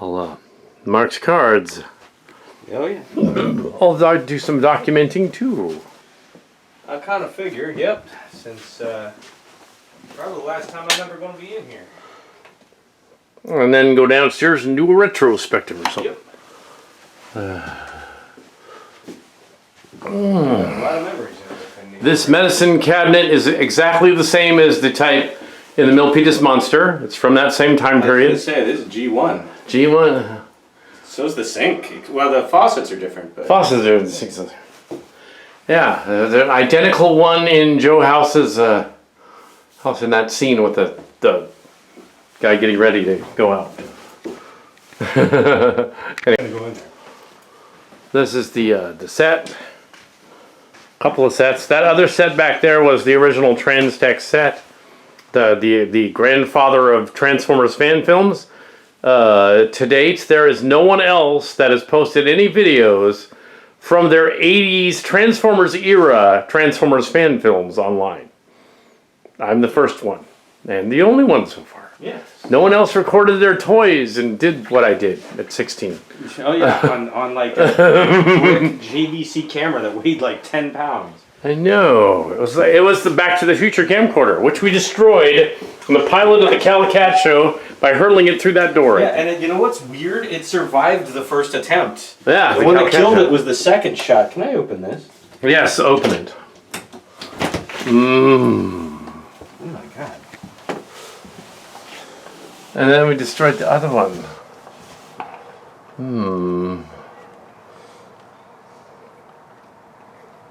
I'll Marx cards. Oh yeah. I'll do some documenting too. I kind of figure, yep, since probably the last time I'm ever going to be in here. And then go downstairs and do a retrospective or something. Yep. A lot of memories in it. This medicine cabinet is exactly the same as the type in the Milpitas Monster. It's from that same time period. I was going to say, this is G1. G1. So's the sink. Well, the faucets are different. But Faucets are the sinks. Yeah, there's an identical one in Joe House's house in that scene with the guy getting ready to go out. Anyway, go in there. this is the set. Couple of sets. That other set back there was the original Transtech set. The grandfather of Transformers fan films. To date, there is no one else that has posted any videos from their 80s Transformers era Transformers fan films online. I'm the first one, and the only one so far. Yes. No one else recorded their toys and did what I did at 16. Oh yeah, on like a quick JVC camera that weighed like 10 pounds. I know. It was the Back to the Future camcorder, which we destroyed on the pilot of the Calicat show by hurling it through that door. Yeah, and you know what's weird? It survived the first attempt. Yeah. The one that killed it was the second shot. Can I open this? Yes, open it. Oh my god. And then we destroyed the other one.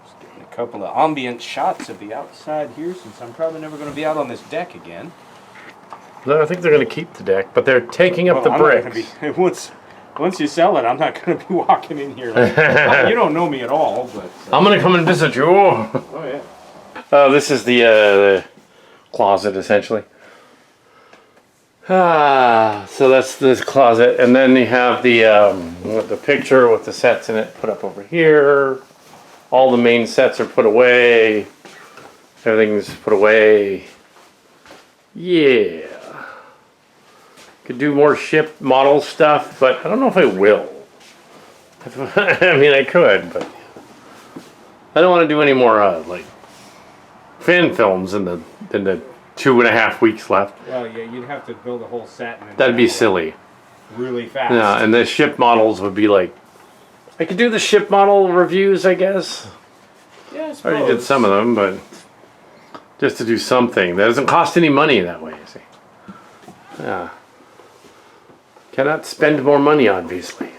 Just getting a couple of ambient shots of the outside here, since I'm probably never going to be out on this deck again. No, I think they're going to keep the deck, but they're taking up the I'm bricks. not gonna be, once you sell it, I'm not going to be walking in here. Like, you don't know me at all, but I'm going to come and visit you. oh yeah. This is the closet, essentially. So that's this closet, and then you have the picture with the sets in it put up over here. All the main sets are put away. Everything's put away. Yeah. Could do more ship model stuff, but I don't know if I will. I mean, I could, but I don't want to do any more like fan films in the 2.5 weeks left. Well, yeah, you'd have to build a whole set. And That'd be silly. Really fast. Yeah, and the ship models would be like, I could do the ship model reviews, I guess. Yeah, I I suppose. already did some of them, but just to do something that doesn't cost any money that way. You see? Yeah. Cannot spend more money, obviously.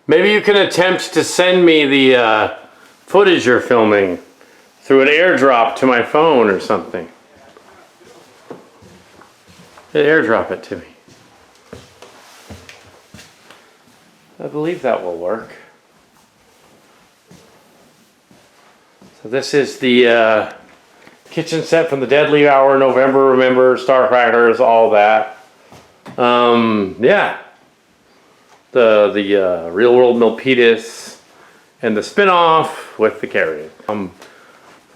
Maybe you can attempt to send me the footage you're filming through an airdrop to my phone or something. Airdrop it to me. I believe that will work. So this is the kitchen set from the Deadly Hour, November, Remember, Starcrackers, all that. Yeah. The Real World Milpitas and the spin-off with the carrier.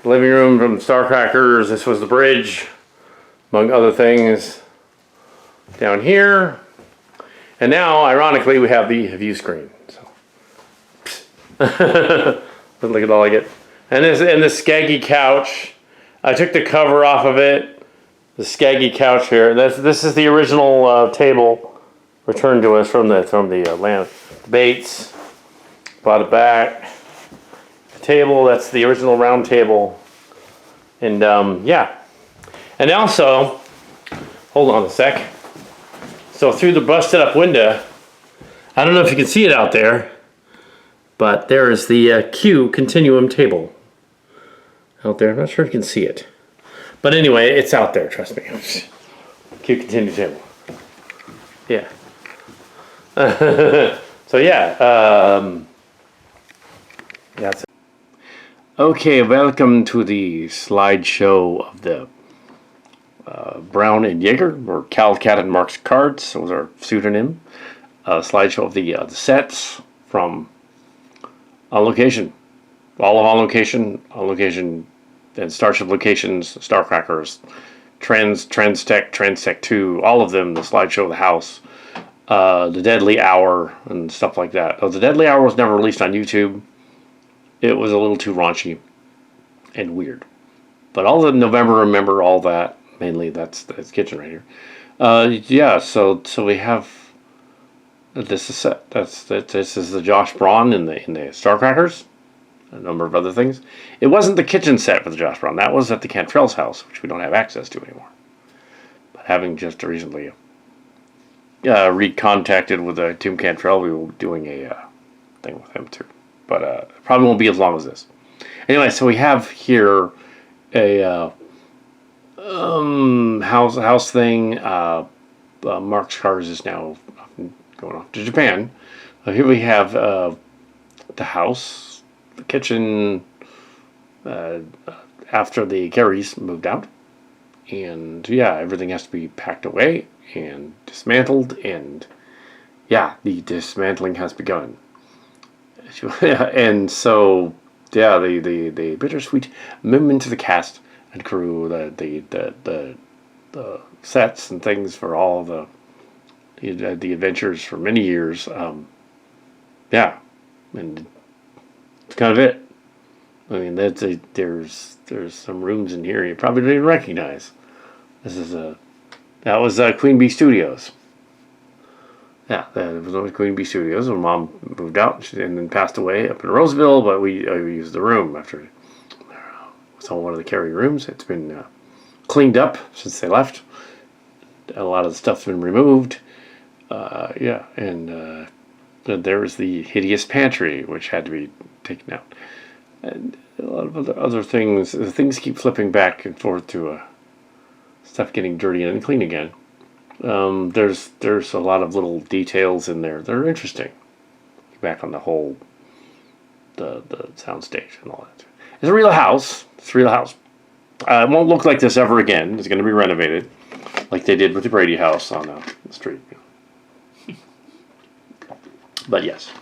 Living room from Starcrackers. This was the bridge, among other things, down here. And now, ironically, we have the view screen. So, look at all I get. And this skaggy couch. I took the cover off of it. The skaggy couch here. This is the original table returned to us from the land. Bates. Brought it back. The table. That's the original round table. And yeah. And also, hold on a sec. So through the busted up window, I don't know if you can see it out there, but there is the Q continuum table out there. I'm not sure if you can see it. But anyway, it's out there, trust me. Q continuum table. Yeah. So yeah, that's it. Okay, welcome to the slideshow of the Browne and Yeager, or Calicat and Marx cards. Those are pseudonym. Slideshow of the sets from On Location. All of On Location, and Starship Locations, Starcrackers, Transtech 2, all of them, the slideshow of the house, the Deadly Hour, and stuff like that. Oh, the Deadly Hour was never released on YouTube. It was a little too raunchy and weird. But all the November Remember, all that, mainly that's kitchen right here. Yeah, so we have this is set. This is the Josh Browne in the Starcrackers. A number of other things. It wasn't the kitchen set for the Josh Browne. That was at the Cantrell's house, which we don't have access to anymore. But having just recently recontacted with Tim Cantrell, we were doing a thing with him too. But it probably won't be as long as this. Anyway, so we have here a house thing. Marx Cars is now going off to Japan. Here we have the house. The kitchen after the Carries moved out, and yeah, everything has to be packed away and dismantled, and yeah, the dismantling has begun. And so yeah, the bittersweet moment to the cast and crew, the sets and things for all the adventures for many years. Yeah, and it's kind of it. I mean, there's some rooms in here you probably don't even recognize. That was Queen Bee Studios. Yeah, that was Queen Bee Studios. When Mom moved out and then passed away up in Roseville, but we used the room after. It's all one of the Carrie rooms. It's been cleaned up since they left. A lot of the stuff's been removed. Yeah, and there's the hideous pantry, which had to be taken out, and a lot of other things. Things keep flipping back and forth to stuff getting dirty and clean again. There's a lot of little details in there that are interesting. Back on the whole, the soundstage and all that. It's a real house. It's a real house. It won't look like this ever again. It's going to be renovated, like they did with the Brady house on the street. But yes,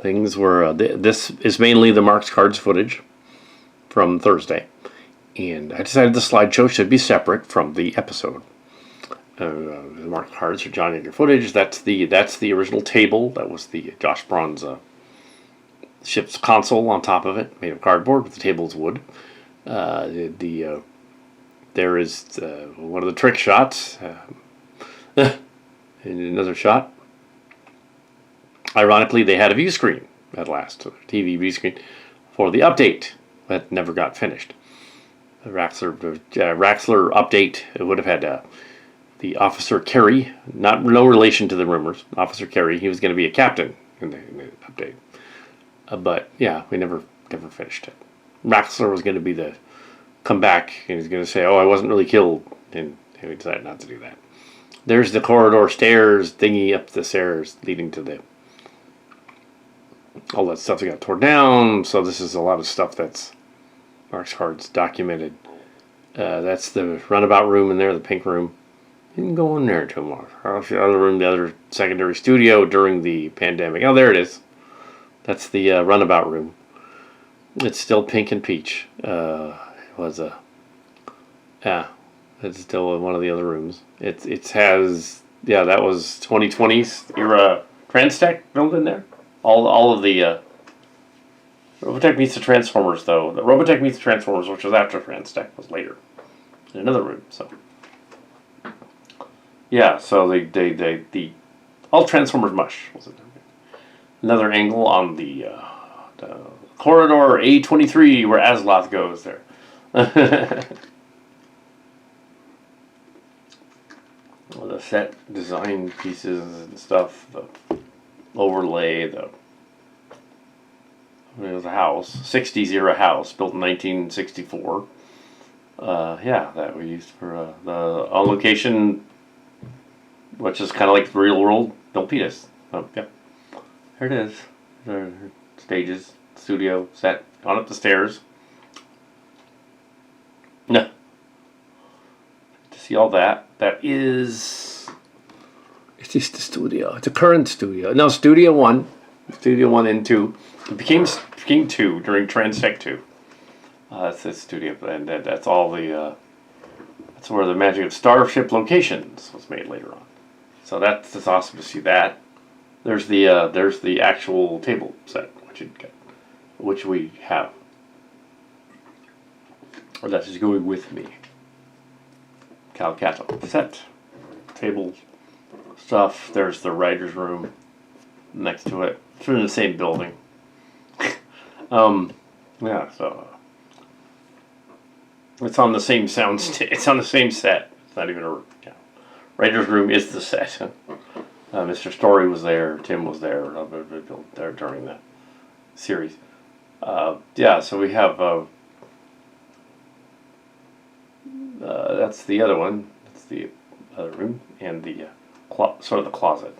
things were. This is mainly the Marx Cards footage from Thursday, and I decided the slideshow should be separate from the episode. The Marx Cards are John Edgar footage. That's the original table. That was the Josh Browne's ship's console on top of it, made of cardboard, but the table's wood. There is one of the trick shots. And another shot. Ironically, they had a view screen at last, a TV view screen, for the update that never got finished. The Raxler update, it would have had the Officer Kerry, no relation to the rumors. Officer Kerry, he was going to be a captain in the update. But yeah, we never finished it. Raxler was going to come back and he's going to say, "Oh, I wasn't really killed," and we decided not to do that. There's the corridor stairs thingy up the stairs leading to all that stuff that got torn down. So this is a lot of stuff that's Marx Cards documented. That's the runabout room in there, the pink room. You can go in there too much. The other room, the other secondary studio during the pandemic. Oh, there it is. That's the runabout room. It's still pink and peach. It was it's still in one of the other rooms. It has, yeah, that was 2020s era Transtech filmed in there. All of the Robotech meets the Transformers, though. The Robotech meets the Transformers, which was after Transtech, was later in another room. So yeah, so the all Transformers mush was it? Another angle on the corridor A23 where Asloth goes there. Well, the set design pieces and stuff, the overlay, it was a house, 60s era house, built in 1964. Yeah, that we used for the on location, which is kind of like the real world Milpitas. Oh, yeah. Here it is. The stages, studio, set, on up the stairs. No. To see all that. That is... It's just the studio. It's a current studio. No, Studio 1. Studio 1 and 2. It became 2 during Transtech 2. That's the studio, and that's all the. That's where the Magic of Starship Locations was made later on. So that's awesome to see that. There's the actual table set, which we have. Or that is going with me. Calcato set, table stuff. There's the writer's room next to it. It's in the same building. Yeah, so it's on the same it's on the same set. It's not even a writer's room is the set. Mr. Story was there. Tim was there. There during that series. Yeah, so we have. That's the other one. That's the other room and the sort of the closet.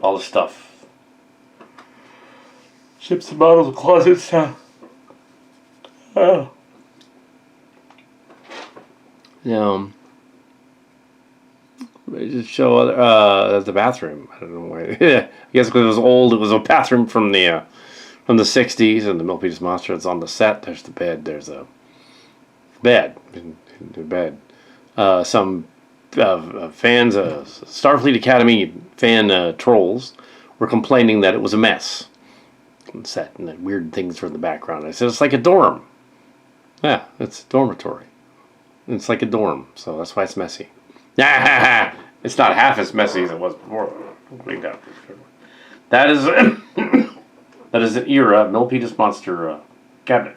All the stuff. Ships and models of closets. Oh. Yeah. Just show other the bathroom. I don't know why. I guess because it was old. It was a bathroom from the '60s, and the Milpitas Monster is on the set. There's the bed. There's a bed in the bed. Some fans, Starfleet Academy fan trolls, were complaining that it was a mess on the set and that weird things were in the background. I said it's like a dorm. Yeah, it's a dormitory. It's like a dorm, so that's why it's messy. It's not half as messy as it was before. That is that is an era Milpitas Monster cabinet.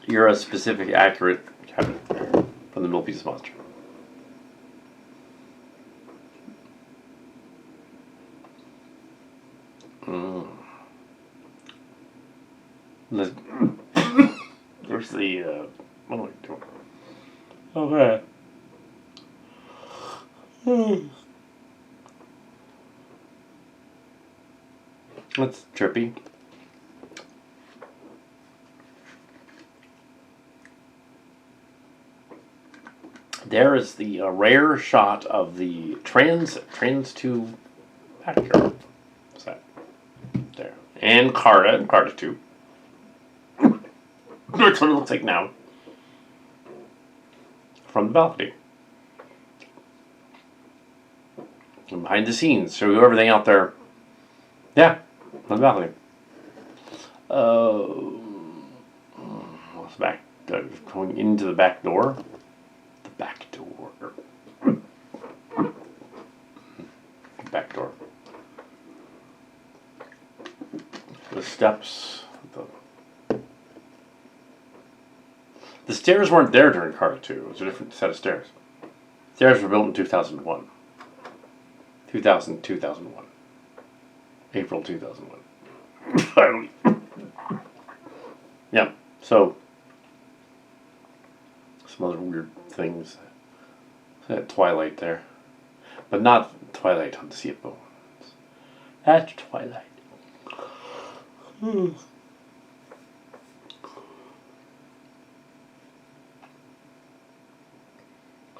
Era specific accurate cabinet from the Milpitas Monster. There's the what am I doing? Okay. That's trippy. There is the rare shot of the trans tube actor set there, and Carta too. That's what it looks like now from the balcony. And behind the scenes, show you everything out there. Yeah, on the balcony. What's back? Going into the back door. The back door. Back door. The steps. The stairs weren't there during Carta 2. It was a different set of stairs. Stairs were built in 2001. 2001. April 2001. Finally. Yeah, so some other weird things. That Twilight there. But not Twilight on the Sea of Bones. That's Twilight. It's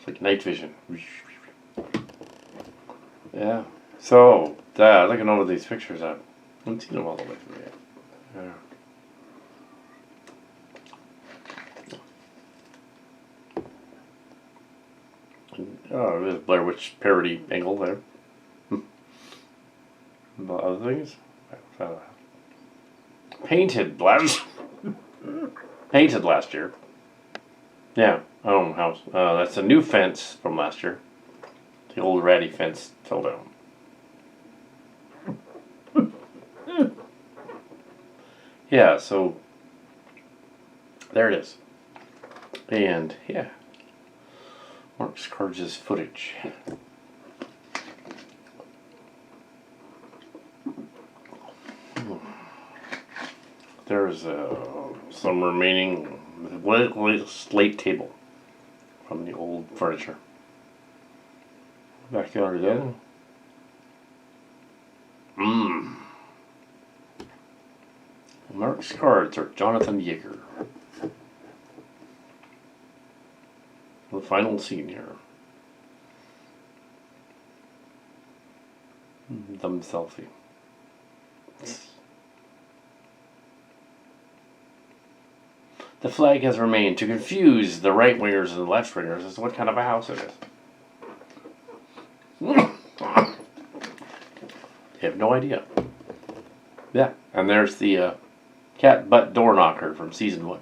like night vision. Yeah. So, looking over these pictures, I haven't seen them all the way through yet. Yeah. Oh, there's a Blair Witch parody angle there. Other things? Painted last year. Yeah, house. That's a new fence from last year. The old ratty fence fell down. Yeah, so there it is. And yeah, Marx Carge's footage. There's some remaining slate table from the old furniture. Backyard again. Marx cards are Jonathan Yeager. The final scene here. Thumb selfie. The flag has remained to confuse the right-wingers and the left-wingers as to what kind of a house it is. You have no idea. Yeah, and there's the cat butt door knocker from season 1.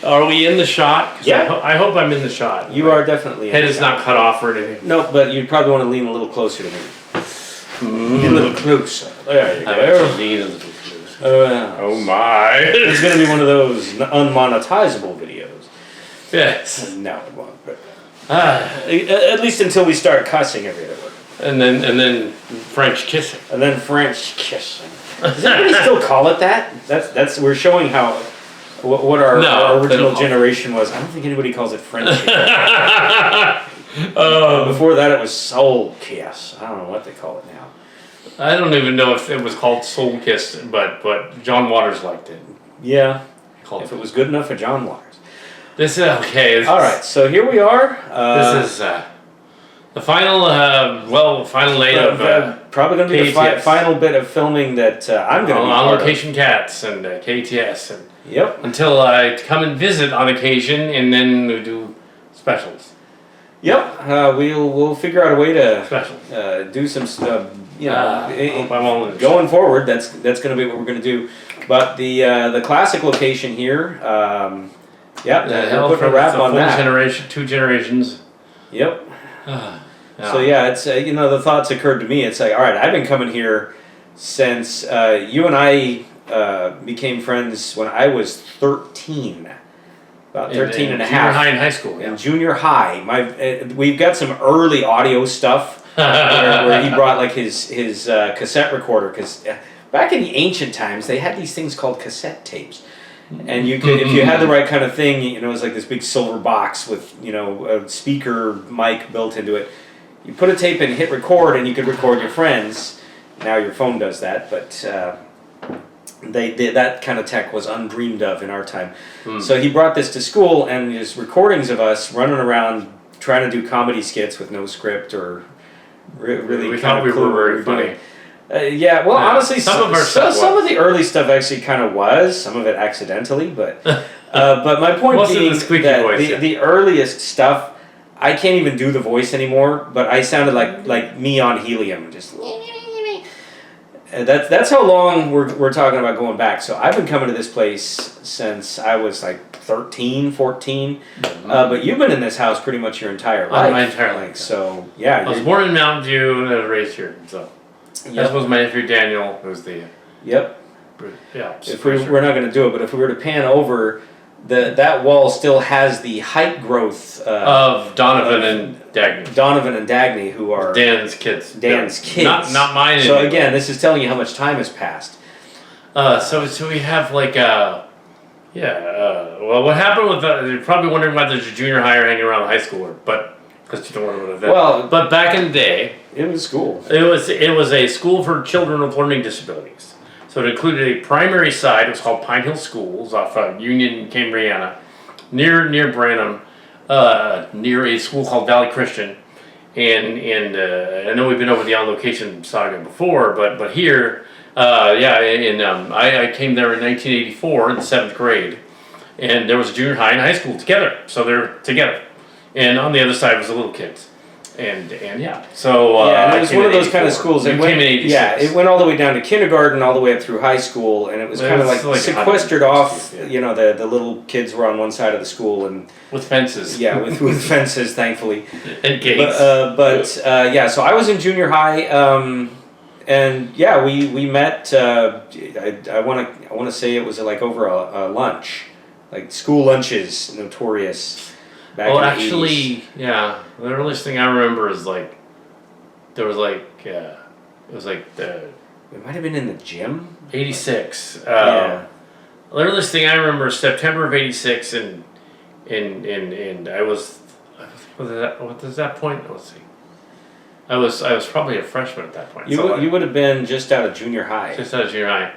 Are we in the shot? 'Cause Yeah. I hope I'm in the shot. You are definitely in Head the is shot. not cut off or anything. No, but you probably want to lean a little closer to me. A little closer. There you I go. actually need a little close. Oh My. It's going to be one of those unmonetizable videos. Yes. No, it won't. But Ah, at least until we start cussing every other word. and then French kissing. And then French kissing. Does anybody still call it that? That's we're showing how what our No, they original don't call it. generation was. I don't think anybody calls it French kissing. Oh, Before that, it was soul kiss. I don't know what they call it now. I don't even know if it was called Soul Kiss, but John Waters liked it. Yeah, He called if it was good enough for John Waters. This is okay. All right, so here we are. This is the final, final night of probably going to be the KTS. final bit of filming that I'm going to be on part location cats and KTS, and of. Yep. until I come and visit on occasion, and then we do specials. Yep. We'll figure out a way to do some stuff. You know, hope I'm all in. going forward, that's going to be what we're going to do. But the classic location here, yep, we're putting a wrap on that. Two generations. Yep. Yeah. So yeah, it's the thoughts occurred to me. It's like, all right, I've been coming here since you and I became friends when I was 13. About 13 and a half. Junior high and high school. In junior high, we've got some early audio stuff where he brought like his cassette recorder, because back in the ancient times they had these things called cassette tapes, and you could, if you had the right kind of thing, it was like this big silver box with a speaker mic built into it. You put a tape in, hit record, and you could record your friends. Now your phone does that, but that kind of tech was undreamed of in our time. So he brought this to school, and there's recordings of us running around trying to do comedy skits with no script or really. We thought we were very funny. Yeah, well, honestly, some of our stuff some of the early stuff actually kind of was. Some of it accidentally, but my point Most of being the squeaky that voice, the earliest stuff, I can't even do the voice anymore. But I sounded like me on helium, just. That's how long we're talking about going back. So I've been coming to this place since I was like 13, 14. But you've been in this house pretty much your entire life. My entire life. So yeah. I was born in Mountain View and I was raised here. So Yep. that was my nephew Daniel, who was the Yep. yeah. If we're not going to do it, but if we were to pan over, that wall still has the height growth of Donovan and Dagny. Donovan and Dagny, who are Dan's kids. Dan's kids. Not mine. So anymore. again, this is telling you how much time has passed. So we have like well, what happened with you're probably wondering why there's a junior high or hanging around high schooler, but because you don't want to go to that. Well, but back in the day, it was school. it was a school for children with learning disabilities. So it included a primary side. It was called Pine Hill Schools off Union, Cambridge, near Branham, near a school called Valley Christian. And I know we've been over the on location saga before, but here, I came there in 1984 in the 7th grade, and there was a junior high and high school together. So they're together, and on the other side was the little kids. And yeah, so and it was one of those kind of schools. It came in 86. Yeah, it went all the way down to kindergarten, all the way up through high school, and it was kind of like sequestered off. Yeah. The little kids were on one side of the school, and with fences. Yeah, with fences, thankfully, and gates. So I was in junior high, and yeah, we met. I want to say it was like over a lunch, like school lunches, notorious. Back Well, in the actually, 80s. yeah. The earliest thing I remember is like there was like it was like the It might have been in the gym. 86. Yeah. The earliest thing I remember is September of 86, and I was what is that point? Let's see. I was probably a freshman at that point. You would have been just out of junior high. Just out of junior high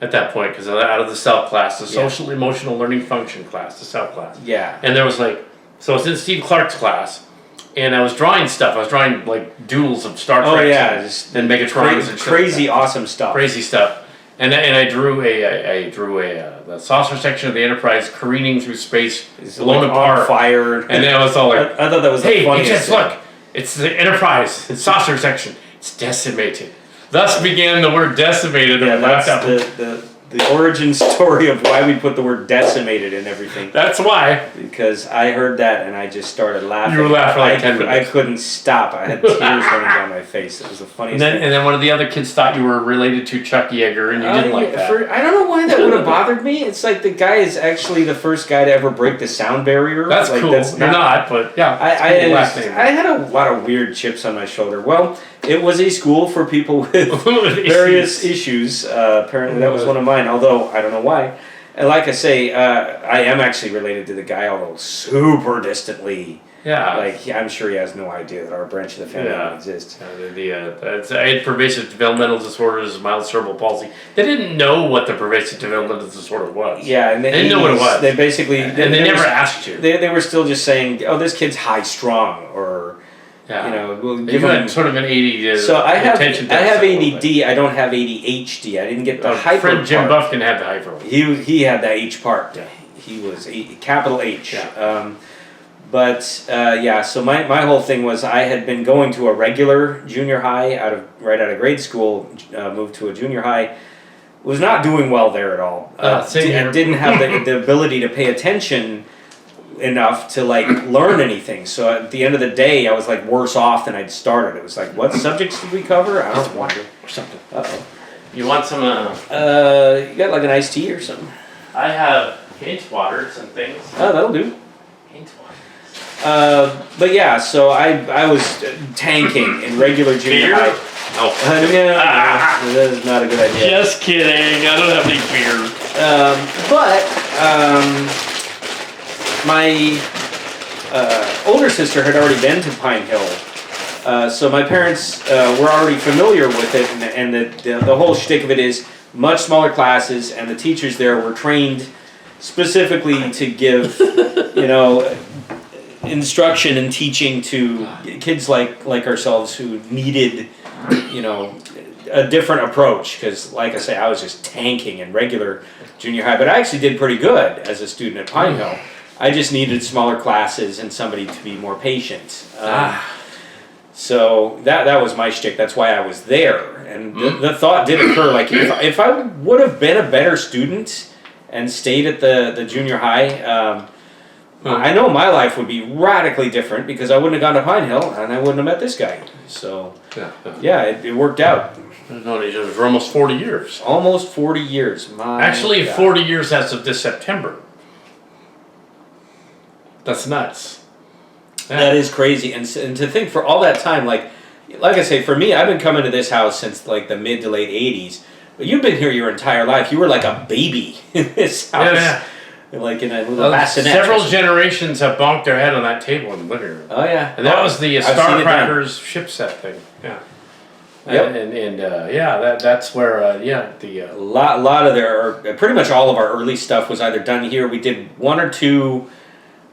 at that point, because out of the SELF class, the social emotional learning function class, the SELF class. Yeah. And there was like, so I was in Steve Clark's class, and I was drawing stuff. I was drawing like doodles of Star Trek. Oh yeah, and Megatrons and crazy shit like awesome stuff. Crazy stuff. And I drew the saucer section of the Enterprise careening through space, blown apart, on fire, and then I was all like, I thought that was "Hey, the funniest just look! It's the Enterprise saucer section. It's decimated." Thus began the word decimated. Yeah, that's the origin story of why we put the word decimated in everything. That's why. Because I heard that and I just started laughing. You were laughing like 10 minutes. I couldn't stop. I had tears running down my face. It was the funniest thing. And then one of the other kids thought you were related to Chuck Yeager, and you didn't like that. I don't know why that would have bothered me. It's like the guy is actually the first guy to ever break the sound barrier. That's like, cool. You're not, but yeah. I had a lot of weird chips on my shoulder. Well, it was a school for people with various issues. Apparently, that was one of mine. Although I don't know why. And like I say, I am actually related to the guy, although super distantly. Yeah. Like, I'm sure he has no idea that our branch of the family exists. I had pervasive developmental disorders, mild cerebral palsy. They didn't know what the pervasive developmental disorder was. Yeah, and they didn't know what it was. They basically... They never asked you. They were still just saying, oh, this kid's high-strung, or... Yeah. You know, we'll give him sort of an ADD. So I have attention ADD. I don't have ADHD. I didn't get the hyper Fred Jim part. Buffkin had the hyper. He had the H part. Yeah. He was capital H. Yeah. So my whole thing was I had been going to a regular junior high right out of grade school, moved to a junior high, was not doing well there at all. Didn't have the ability to pay attention enough to like learn anything. So at the end of the day, I was like worse off than I'd started. It was like, what subjects did we cover? I don't remember. Or something. Uh-oh. You want some? You got like an iced tea or something? I have hint waters and things. Oh, that'll do. Hint waters. But yeah, so I was tanking in regular junior high. Oh. That is not a good idea. Just kidding. I don't have any beer. My older sister had already been to Pine Hill, so my parents were already familiar with it, and the whole shtick of it is much smaller classes, and the teachers there were trained specifically to give, instruction and teaching to kids like ourselves who needed, a different approach. Because, like I say, I was just tanking in regular junior high, but I actually did pretty good as a student at Pine Hill. I just needed smaller classes and somebody to be more patient. So that was my shtick. That's why I was there. And the thought did occur, like, if I would have been a better student and stayed at the junior high, I know my life would be radically different because I wouldn't have gone to Pine Hill and I wouldn't have met this guy. So, it worked out. No, it was for almost 40 years. Almost 40 years. Actually, 40 years as of this September. That's nuts. Yeah. That is crazy, and to think for all that time, like I say, for me, I've been coming to this house since like the mid to late '80s. But you've been here your entire life. You were like a baby in this house, like in a little bassinet. Several generations have bonked their head on that table in the living room. Oh yeah, and that was the Starcrackers ship set thing. Yeah. Yep. That's where a lot of pretty much all of our early stuff was either done here. We did one or two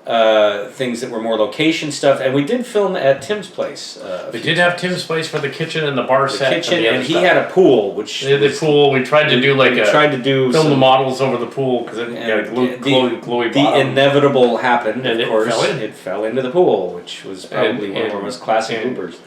things that were more location stuff, and we did film at Tim's place. We did have Tim's place for the kitchen and the bar set. And he had a pool, which the pool. We tried to do film the models over the pool because it got a glowy the bottom. Inevitable happened, and of course. It fell into the pool, which was probably one of our most classic bloopers.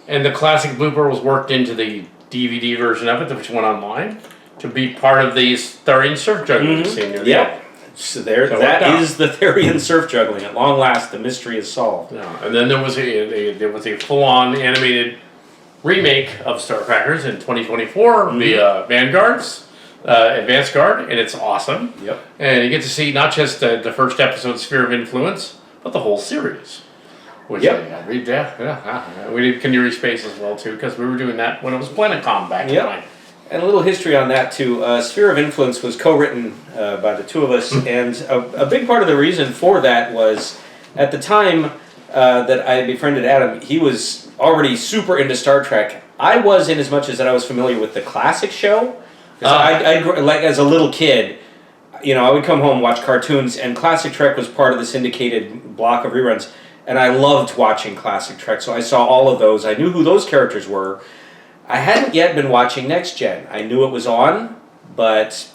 And the classic blooper was worked into the DVD version of it, which went online to be part of the Therian surf juggling scene. Yeah. So that is the Therian surf juggling. At long last, the mystery is solved. Yeah. And then there was a full-on animated remake of Starcrackers in 2024 via Vanguard's Advanced Guard, and it's awesome. Yep. And you get to see not just the first episode, Sphere of Influence, but the whole series. Which we did Canary Space as well too, because we were doing that when it was Planetcom back in time. And a little history on that too. Sphere of Influence was co-written by the two of us, and a big part of the reason for that was at the time that I befriended Adam, he was already super into Star Trek. I was, in as much as that I was familiar with the classic show. I like as a little kid, I would come home, watch cartoons, and Classic Trek was part of the syndicated block of reruns. And I loved watching Classic Trek, so I saw all of those. I knew who those characters were. I hadn't yet been watching Next Gen. I knew it was on, But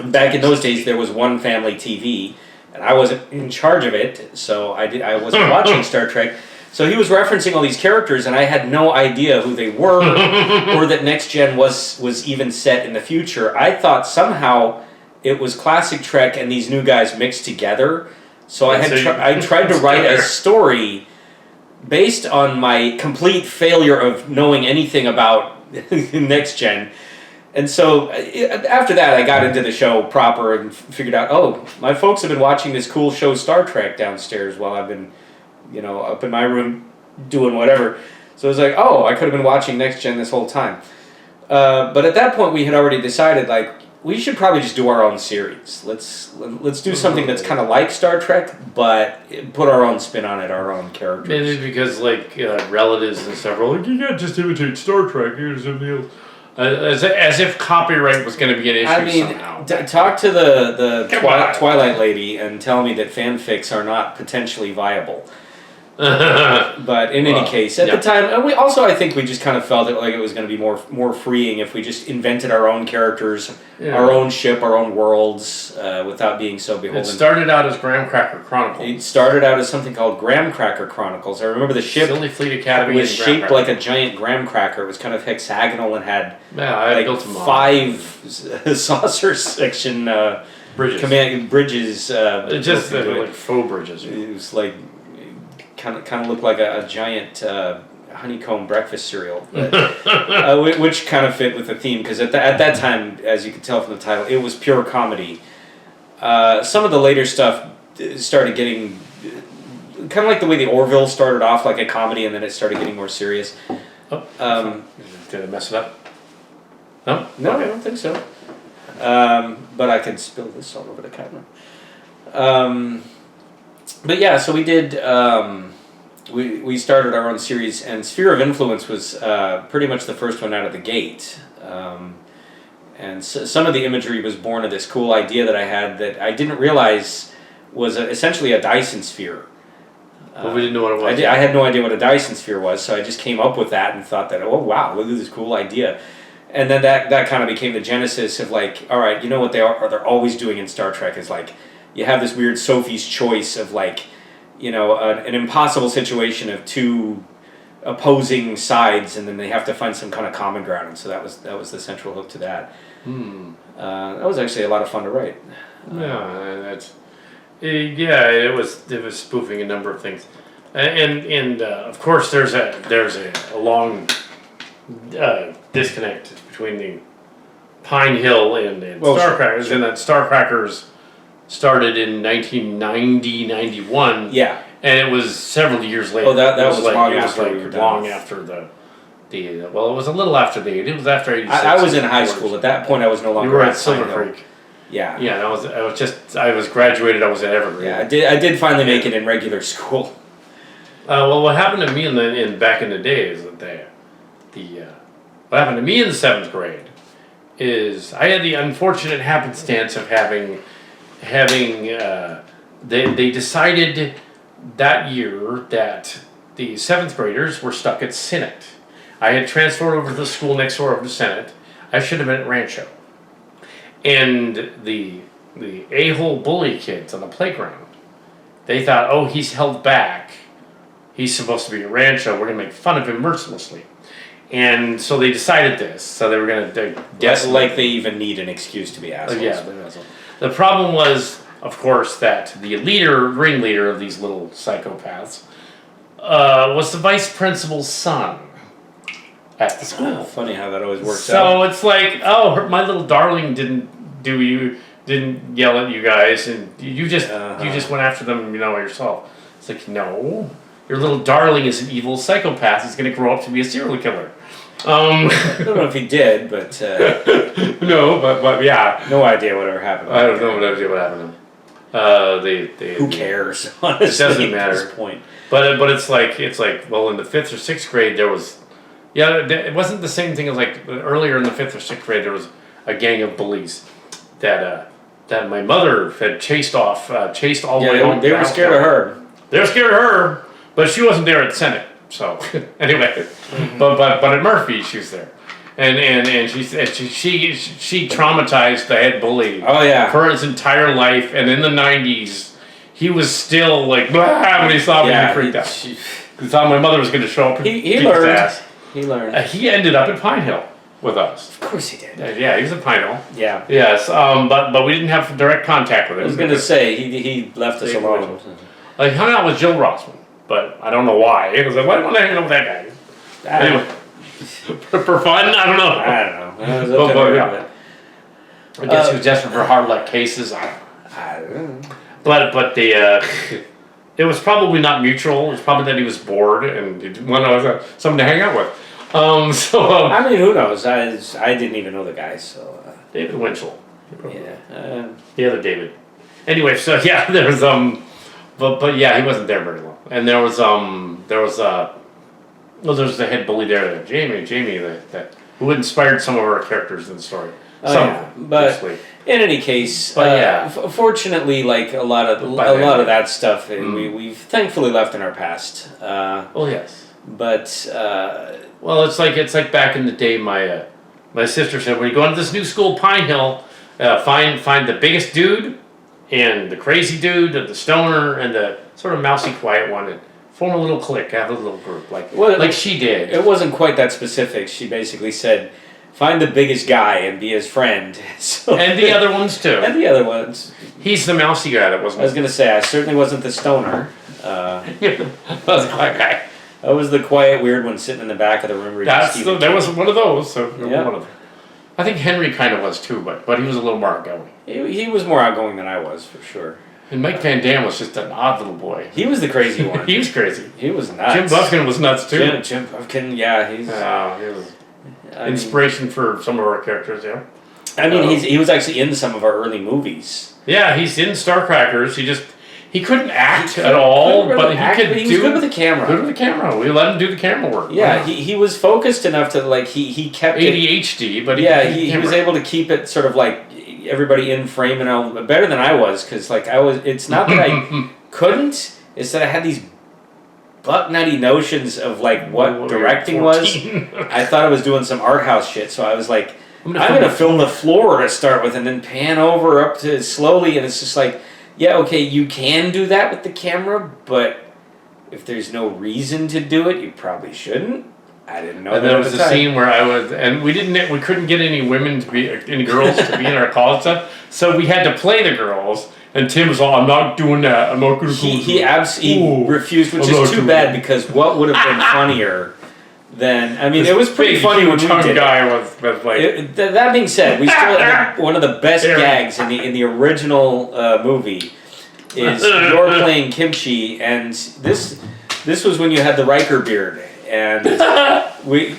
back in those days, there was one family TV, and I wasn't in charge of it, so I wasn't watching Star Trek. So he was referencing all these characters, and I had no idea who they were, or that Next Gen was even set in the future. I thought somehow it was classic Trek and these new guys mixed together. So I tried to write a story based on my complete failure of knowing anything about Next Gen. And so after that, I got into the show proper and figured out, oh, my folks have been watching this cool show Star Trek downstairs while I've been, up in my room doing whatever. So it was like, oh, I could have been watching Next Gen this whole time. But at that point, we had already decided, like, we should probably just do our own series. Let's do something that's kind of like Star Trek, but put our own spin on it, our own characters. Maybe because relatives and stuff are like, you can't just imitate Star Trek. Here's something else. As if copyright was going to be an issue somehow. Talk to the Twilight lady and tell me that fanfics are not potentially viable. But in any case, at the time, and I think we just kind of felt like it was going to be more freeing if we just invented our own characters, our own ship, our own worlds, without being so beholden. It started out as Graham Cracker Chronicles. It started out as something called Graham Cracker Chronicles. I remember the ship Silly Fleet Academy was shaped like a giant graham cracker. It was kind of hexagonal and had I built them 5 saucer section bridges. Just like faux bridges. It was like kind of looked like a giant honeycomb breakfast cereal, but, which kind of fit with the theme because at that time, as you can tell from the title, it was pure comedy. Some of the later stuff started getting kind of like the way the Orville started off like a comedy and then it started getting more serious. Did I mess it up? No, I don't think so. But I could spill this all over the camera. But yeah, so we did. We started our own series, and Sphere of Influence was pretty much the first one out of the gate. And some of the imagery was born of this cool idea that I had that I didn't realize was essentially a Dyson sphere. Well, we didn't know what it was. I had no idea what a Dyson sphere was, so I just came up with that and thought that, oh wow, look at this cool idea. And then that kind of became the genesis of like, all right, you know what they're always doing in Star Trek is like, you have this weird Sophie's Choice of like, an impossible situation of two opposing sides, and then they have to find some kind of common ground. And so that was the central hook to that. That was actually a lot of fun to write. It was spoofing a number of things, and of course there's a long disconnect between the Pine Hill and Starcrackers, and that Starcrackers started in 1990-91. Yeah. And it was several years later. Oh, that was long after it was a little after it was after 86. I was in high school. At that point, I was no longer You were at Silver Creek. Yeah. Yeah, I was graduated, I was at Evergreen. Yeah, I did finally make it in regular school. Well, what happened to me back in the day is that what happened to me in the 7th grade is I had the unfortunate happenstance of having they decided that year that the 7th graders were stuck at Senate. I had transferred over to the school next door over to Senate. I should have been at Rancho. And the a-hole bully kids on the playground, they thought, oh, he's held back. He's supposed to be at Rancho. We're going to make fun of him mercilessly. And so they decided this. So they were going to guess like they even need an excuse to be assholes. Yeah, they're assholes. The problem was, of course, that the ringleader of these little psychopaths was the vice principal's son at the school. Funny how that always works out. So it's like, oh, my little darling didn't yell at you guys, and you just went after them, yourself. It's like, no, your little darling is an evil psychopath. He's going to grow up to be a serial killer. I don't know if he did, but no, but yeah, no idea whatever happened. I don't know what happened to him. Who cares? Honestly, it doesn't matter at this point. But it's like well, in the 5th or 6th grade there was, it wasn't the same thing as like earlier in the 5th or 6th grade there was a gang of bullies that my mother had chased all the way home. They were scared of her. They were scared of her, but she wasn't there at Senate. So anyway, but at Murphy she was there, and she said she traumatized the head bully. Oh yeah. For his entire life, and in the '90s, he was still like blah when he saw me. He freaked out. He thought my mother was going to show up and He beat his learned. ass. He learned. He ended up at Pine Hill with us. Of course he did. Yeah, he was at Pine Hill. Yeah. Yes, but we didn't have direct contact with him. I was going to say he left us alone. Like hung out with Jill Rossman, but I don't know why. He was like, why do I want to hang out with that guy? Anyway, for fun, I don't know. I don't know. I guess he was desperate for hard luck cases. I don't know. But the it was probably not mutual. It was probably that he was bored and he wanted someone to hang out with. I mean, who knows? I didn't even know the guy, so. David Winchell. Yeah. The other David. Anyway, so yeah, there was but yeah, he wasn't there very long. And there was the head bully there, Jamie, who inspired some of our characters in the story. But in any case, fortunately, like a lot of that stuff, we've thankfully left in our past. Yes. But well, it's like back in the day, my sister said, when you go into this new school, Pine Hill, find the biggest dude and the crazy dude, and the stoner, and the sort of mousy, quiet one, and form a little clique, have a little group, like she did. It wasn't quite that specific. She basically said, find the biggest guy and be his friend. So, and the other ones too. And the other ones. He's the mousy guy that wasn't. I was going to say, I certainly wasn't the stoner. I was a quiet guy. I was the quiet, weird one sitting in the back of the room reading there was one of those. So yeah. One of them. I think Henry kind of was too, but he was a little more outgoing. He was more outgoing than I was, for sure. And Mike Van Dam was just an odd little boy. He was the crazy one. He was crazy. He was nuts. Jim Buffkin was nuts too. Jim Buffkin, yeah, he was inspiration for some of our characters. Yeah. I mean, he was actually in some of our early movies. Yeah, he's in Starcrackers. He couldn't act at all, but he was good with the camera. Good with the camera. We let him do the camera work. Yeah, he was focused enough to he kept ADHD, but he was able to keep it sort of like everybody in frame and all better than I was, because it's not that I couldn't, it's that I had these buck nutty notions of like what directing was. I thought I was doing some art house shit, so I was like, I'm gonna film the floor to start with and then pan over up to slowly, and it's just like, yeah, okay, you can do that with the camera, but if there's no reason to do it, you probably shouldn't. I didn't know. And there was a scene where we couldn't get any girls to be in our college stuff, so we had to play the girls. And Tim was all, I'm not doing that. I'm not going to do it. He absolutely refused, which is too bad, because what would have been funnier than, I mean, it was pretty funny when we did guy was like. That being said, we still had one of the best gags in the original movie is you're playing Kimchi, and this was when you had the Riker beard. And it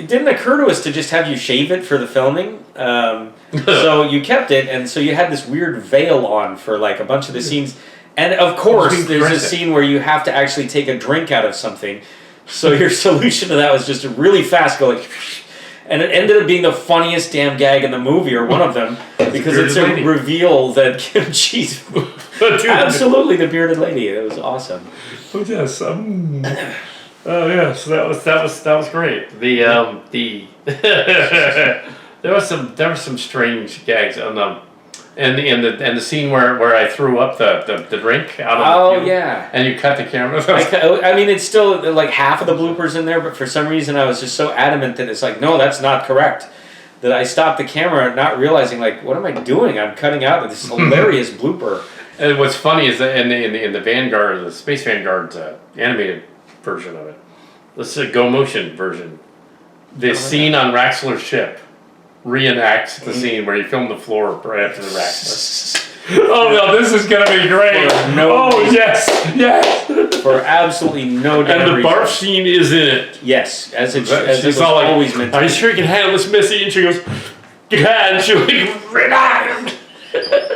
didn't occur to us to just have you shave it for the filming. So you kept it, and so you had this weird veil on for like a bunch of the scenes. And of course, there's a scene where you have to actually take a drink out of something. So your solution to that was just really fast, go like, and it ended up being the funniest damn gag in the movie, or one of them, because it's a reveal that Kimchi's absolutely the bearded lady. It was awesome. Oh yes. Oh yeah, so that was great. There were some strange gags on them, and the scene where I threw up the drink out of the cube, yeah, and you cut the camera. I mean, it's still like half of the bloopers in there, but for some reason I was just so adamant that it's like, no, that's not correct. That I stopped the camera, not realizing like, what am I doing? I'm cutting out this hilarious blooper. And what's funny is that in the Vanguard, the Space Vanguard's animated version of it, this is a Go Motion version. The scene on Raxler's ship reenacts the scene where he filmed the floor right after the Raxler. Oh no, this is gonna be great! Yes! For absolutely no damn reason. And the barf scene is in it. Yes, as it was always meant to be. Are you sure you can handle this, Missy? And she goes, yeah, and she like,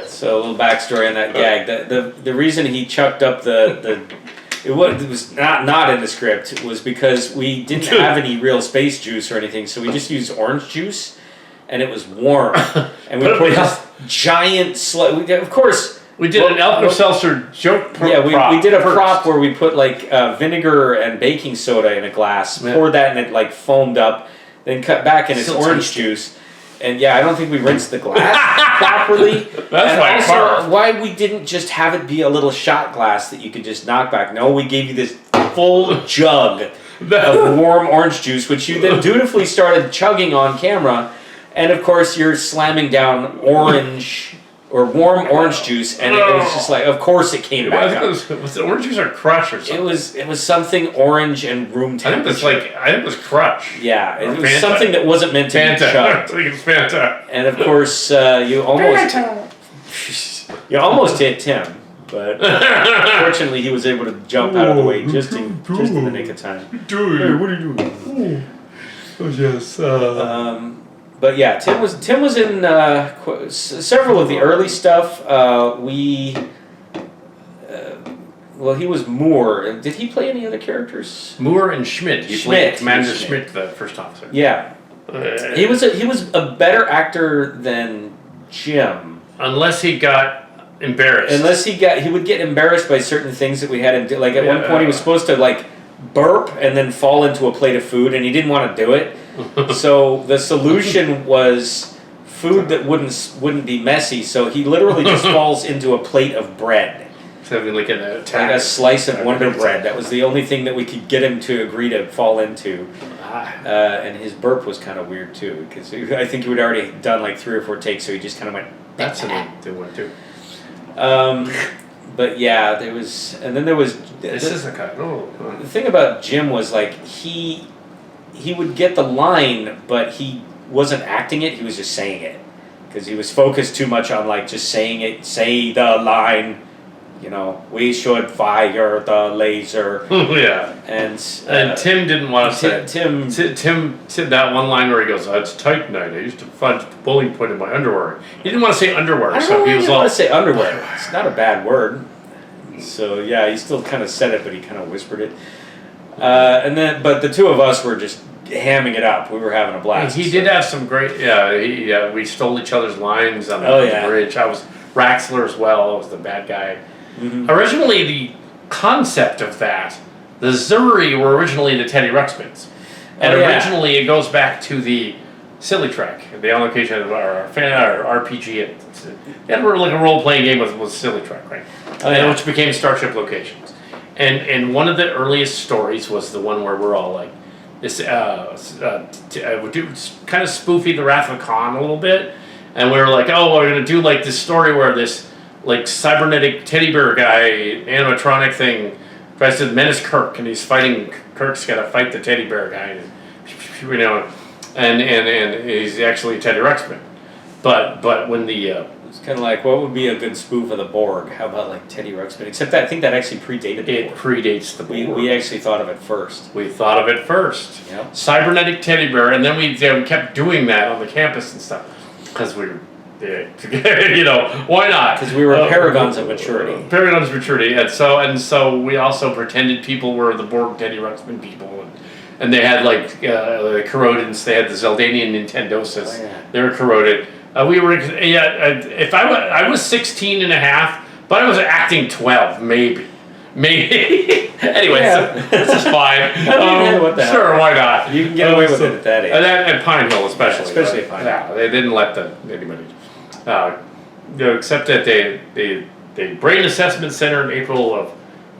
so a little backstory on that gag. The reason he chucked up it was not in the script was because we didn't have any real space juice or anything, so we just used orange juice, and it was warm, and we put this giant of course we did an Alka-Seltzer joke prop. Yeah, we did a prop where we put like vinegar and baking soda in a glass, poured that, and it like foamed up. then cut back and it's Still orange tasty. juice. And yeah, I don't think we rinsed the glass properly. That's and my also part. why we didn't just have it be a little shot glass that you could just knock back. No, we gave you this full jug of warm orange juice, which you then dutifully started chugging on camera. And of course, you're slamming down orange or warm orange juice, and it was just like, of course, it came back up. Was it orange juice or Crush or something? It was something orange and room temperature. I think it was Crush. Yeah, it Or was Fanta. something that wasn't meant to be Fanta. I chugged. think it's Fanta. And of course, you almost hit Tim, but fortunately, he was able to jump out of the way just in the nick of time. Hey, what are you doing? Oh yes. But yeah, Tim was in several of the early stuff. He was Moore. Did he play any other characters? Moore and Schmidt. He Schmidt. played Commander Schmidt, the first officer. Yeah, he was a better actor than Jim. Unless he got embarrassed. Unless he would get embarrassed by certain things that we had him do. Like at one point, he was supposed to like burp and then fall into a plate of food, and he didn't want to do it. So the solution was food that wouldn't be messy. So he literally just falls into a plate of bread, So like like a slice of Wonder Bread. That was the only thing that we could get him to agree to fall into. And his burp was kind of weird too, because I think he had already done like 3 or 4 takes, so he just kind of went. That's a good one too. But yeah, there was, and then there was. This is a cut. The thing about Jim was like he would get the line, but he wasn't acting it. He was just saying it because he was focused too much on like just saying it. Say the line, we should fire the laser. Yeah. And Tim didn't want to say it. Tim Tim, that one line where he goes, "It's tight tonight. I used to fudge the bowling point in my underwear." He didn't want to say underwear, I don't so know he why was he all. want to say underwear. It's not a bad word. So yeah, he still kind of said it, but he kind of whispered it. But the two of us were just hamming it up. We were having a blast. He did have some great. We stole each other's lines on Oh, the yeah. bridge. I was Raxler as well. I was the bad guy. Mhm. Originally, the concept of that, the Zuri were originally the Teddy Ruxpins, and Oh, yeah. originally it goes back to the Silly Trek, the on location of our RPG. It had like a role playing game with Silly Trek, right? Oh, yeah. Which became Starship Locations, and one of the earliest stories was the one where we're all like this kind of spoofy the Wrath of Khan a little bit, and we were like, oh, we're gonna do like this story where this like cybernetic teddy bear guy animatronic thing tries to menace Kirk, and he's fighting. Kirk's got to fight the teddy bear guy, and he's actually Teddy Ruxpin. But when the It's kind of like, what would be a good spoof of the Borg? How about like Teddy Ruxpin? Except that I think that actually predated the it Borg. predates the Borg. We actually thought of it first. We thought of it first. Yep. Cybernetic teddy bear, and then we kept doing that on the campus and stuff because we were. Why not? Because we were paragons of maturity. Paragons of maturity, and so we also pretended people were the Borg Teddy Ruxpin people, and they had like the corrodants. They had the Zeldanian Nintendosis. Oh, yeah. They were corroded. If I was 16 and a half, but I was acting 12, maybe. Anyway, Yeah. so this is fine. What the hell? Sure, why not? You can get away with it at that age. At Pine Hill, especially. Yeah, especially at Pine Hill. Yeah, they didn't let anybody. Except that the Brain Assessment Center in April of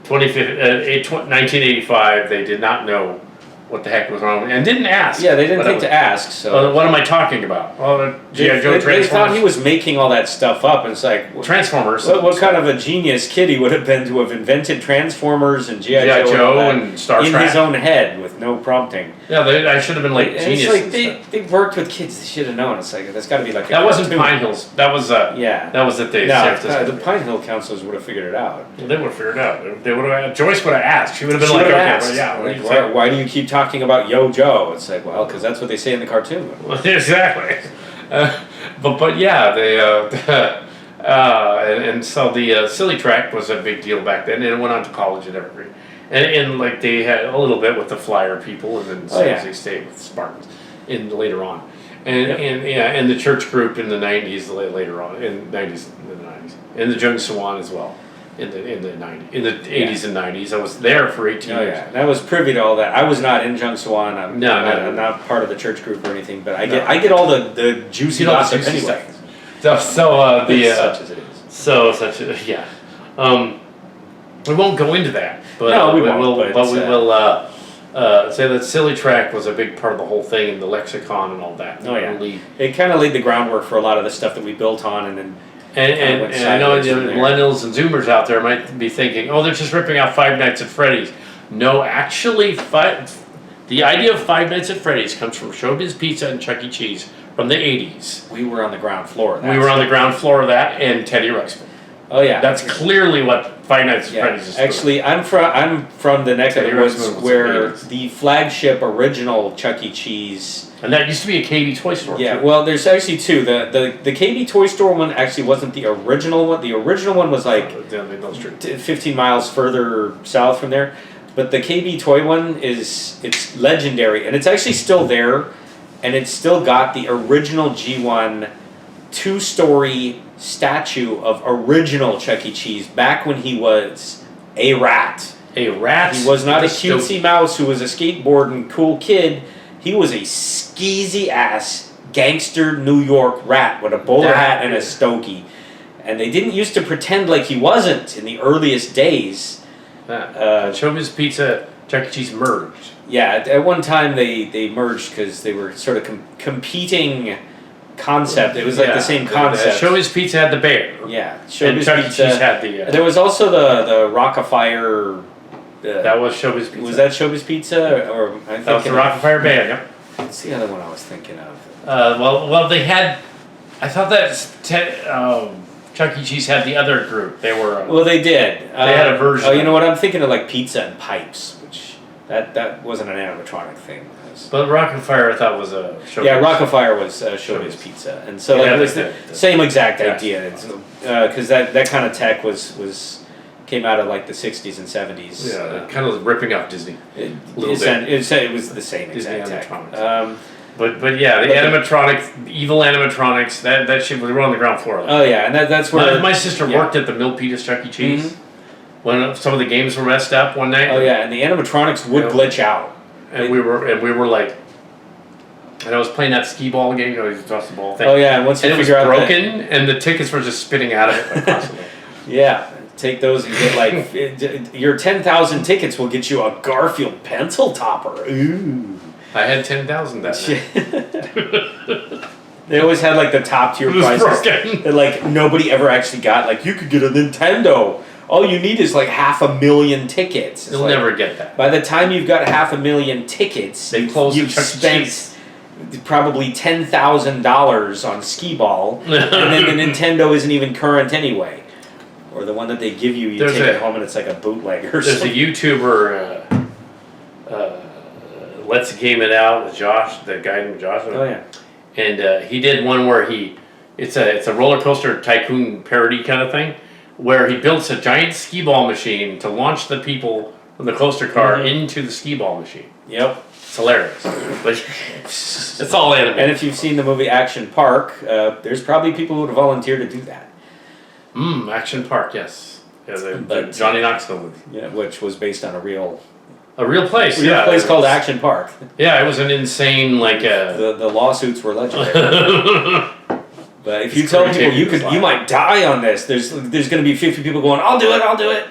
1985, they did not know what the heck was wrong and didn't ask. Yeah, they didn't think to ask. So What am I talking about? Oh, G.I. Joe they Transformers. thought he was making all that stuff up, and it's like, Transformers. what kind of a genius kid he would have been to have invented Transformers and G.I. G.I. Joe Joe and and Star in Trek. his own head with no prompting. Yeah, I should have been like And genius. it's like they worked with kids. They should have known. It's like that's got to be like a That wasn't cartoon. Pine Hills. That was Yeah. That was at the No, San Francisco. the Pine Hill counselors would have figured it out. They would have figured it out. They would have. Joyce would have asked. She would have been She like, would've okay, asked, well, yeah. What like, do you say? why do you keep talking about Yo Joe? It's like, well, because that's what they say in the cartoon. Exactly. But yeah, they and so the Silly Track was a big deal back then, and it went on to college and everything. And like they had a little bit with the Flyer people, and then San Jose State with Spartans later on, and the church group in the '90s later on in the '90s and the Jung Swan as well. in the 80s and 90s. I was there for 18 Oh years. yeah, and I was privy to all that. I was not in Jungsuan. I'm No. not part of the church group or anything, but I get all the juicy You know, the gossip juicy anyway. stuff. Such as it is. We won't go into that, but No, we won't, will. but But we it's, will say that silly track was a big part of the whole thing, and the lexicon and all that. Oh yeah, Really. it kind of laid the groundwork for a lot of the stuff that we built on, and then. And I know the millennials and Zoomers out there might be thinking, oh, they're just ripping out Five Nights at Freddy's. No, actually, the idea of Five Nights at Freddy's comes from Showbiz Pizza and Chuck E. Cheese from the 80s. We were on the ground floor. We were on the ground floor of that, and Teddy Ruxpin. Oh yeah, That's clearly what Five Nights at Freddy's is. Actually, I'm from the neck of Teddy the woods Ruxpin was where amazing. the flagship original Chuck E. Cheese. And that used to be a KB toy store. Yeah, too. well, there's actually two. The KB Toy Store one actually wasn't the original one. The original one was like Down the Mill Street. 15 miles further south from there. But the KB Toy one it's legendary, and it's actually still there, and it's still got the original G1 two-story statue of original Chuck E. Cheese back when he was a rat. A rat. He was not a with cutesy mouse who was a skateboarding cool kid. He was a skeezy ass gangster New York rat with a bowler hat and a stogie. And they didn't used to pretend like he wasn't in the earliest days. Showbiz Pizza, Chuck E. Cheese merged. Yeah, at one time they merged because they were sort of competing concept. It was like the same concept. Showbiz Pizza had the bear. Yeah, And Showbiz Chuck E. Pizza. Cheese had the. There was also the Rockafire. That was Showbiz Pizza. Was that Showbiz Pizza or I That was the Rockafire Band. Yep. What's the other one I was thinking of? Well, they had. I thought that Chuck E. Cheese had the other group. They were. Well, they did. They had a version. Oh, you know what? I'm thinking of like Pizza and Pipes, which that wasn't an animatronic thing. But Rockafire, I thought was a Showbiz. Yeah, Rockafire was Showbiz Pizza, and so Yeah, it was the- the same exact Yes. idea. Because that kind of tech came out of like the 60s and 70s. Yeah, kind of ripping off Disney. It little bit. It was the same Disney exact tech. animatronics. But yeah, the animatronics, evil animatronics, that shit, we were on the ground floor of that. Oh yeah, and that's where My sister worked at the Milpitas Chuck E. Cheese when some of the games were messed up one night. Oh yeah, and the animatronics would glitch out. And we were like, and I was playing that skee ball game, you toss the ball thing. Oh yeah, and once you And it was figure out broken, and the tickets were just spitting out of it like, constantly. Yeah, take those and get like your 10,000 tickets will get you a Garfield pencil topper. Ooh. I had 10,000 that night. They always had like the top tier It was prizes broken. that like nobody ever actually got. Like you could get a Nintendo. All you need is like 500,000 tickets. It's You'll like, never get that. By the time you've got 500,000 tickets, They closed you've the Chuck E. spent Cheese. probably $10,000 on skee ball, and then the Nintendo isn't even current anyway. Or the one that they give you, There's take a- it home and it's like a bootleg or There's a something. YouTuber, Let's Game It Out with Josh, the guy named Josh. Oh yeah. And he did one where it's a roller coaster tycoon parody kind of thing, where he builds a giant skee ball machine to launch the people from the coaster car into the skee ball machine. Yep. It's hilarious, but it's all animated. And if you've seen the movie Action Park, there's probably people who would volunteer to do that. Action Park, yes. Yeah, the But- Johnny Knoxville movie. Yeah, which was based on a real Place, yeah. place called Action Park. Yeah, it was an insane The lawsuits were legendary. But if you tell people you might die on this, there's going to be 50 people going, I'll do it.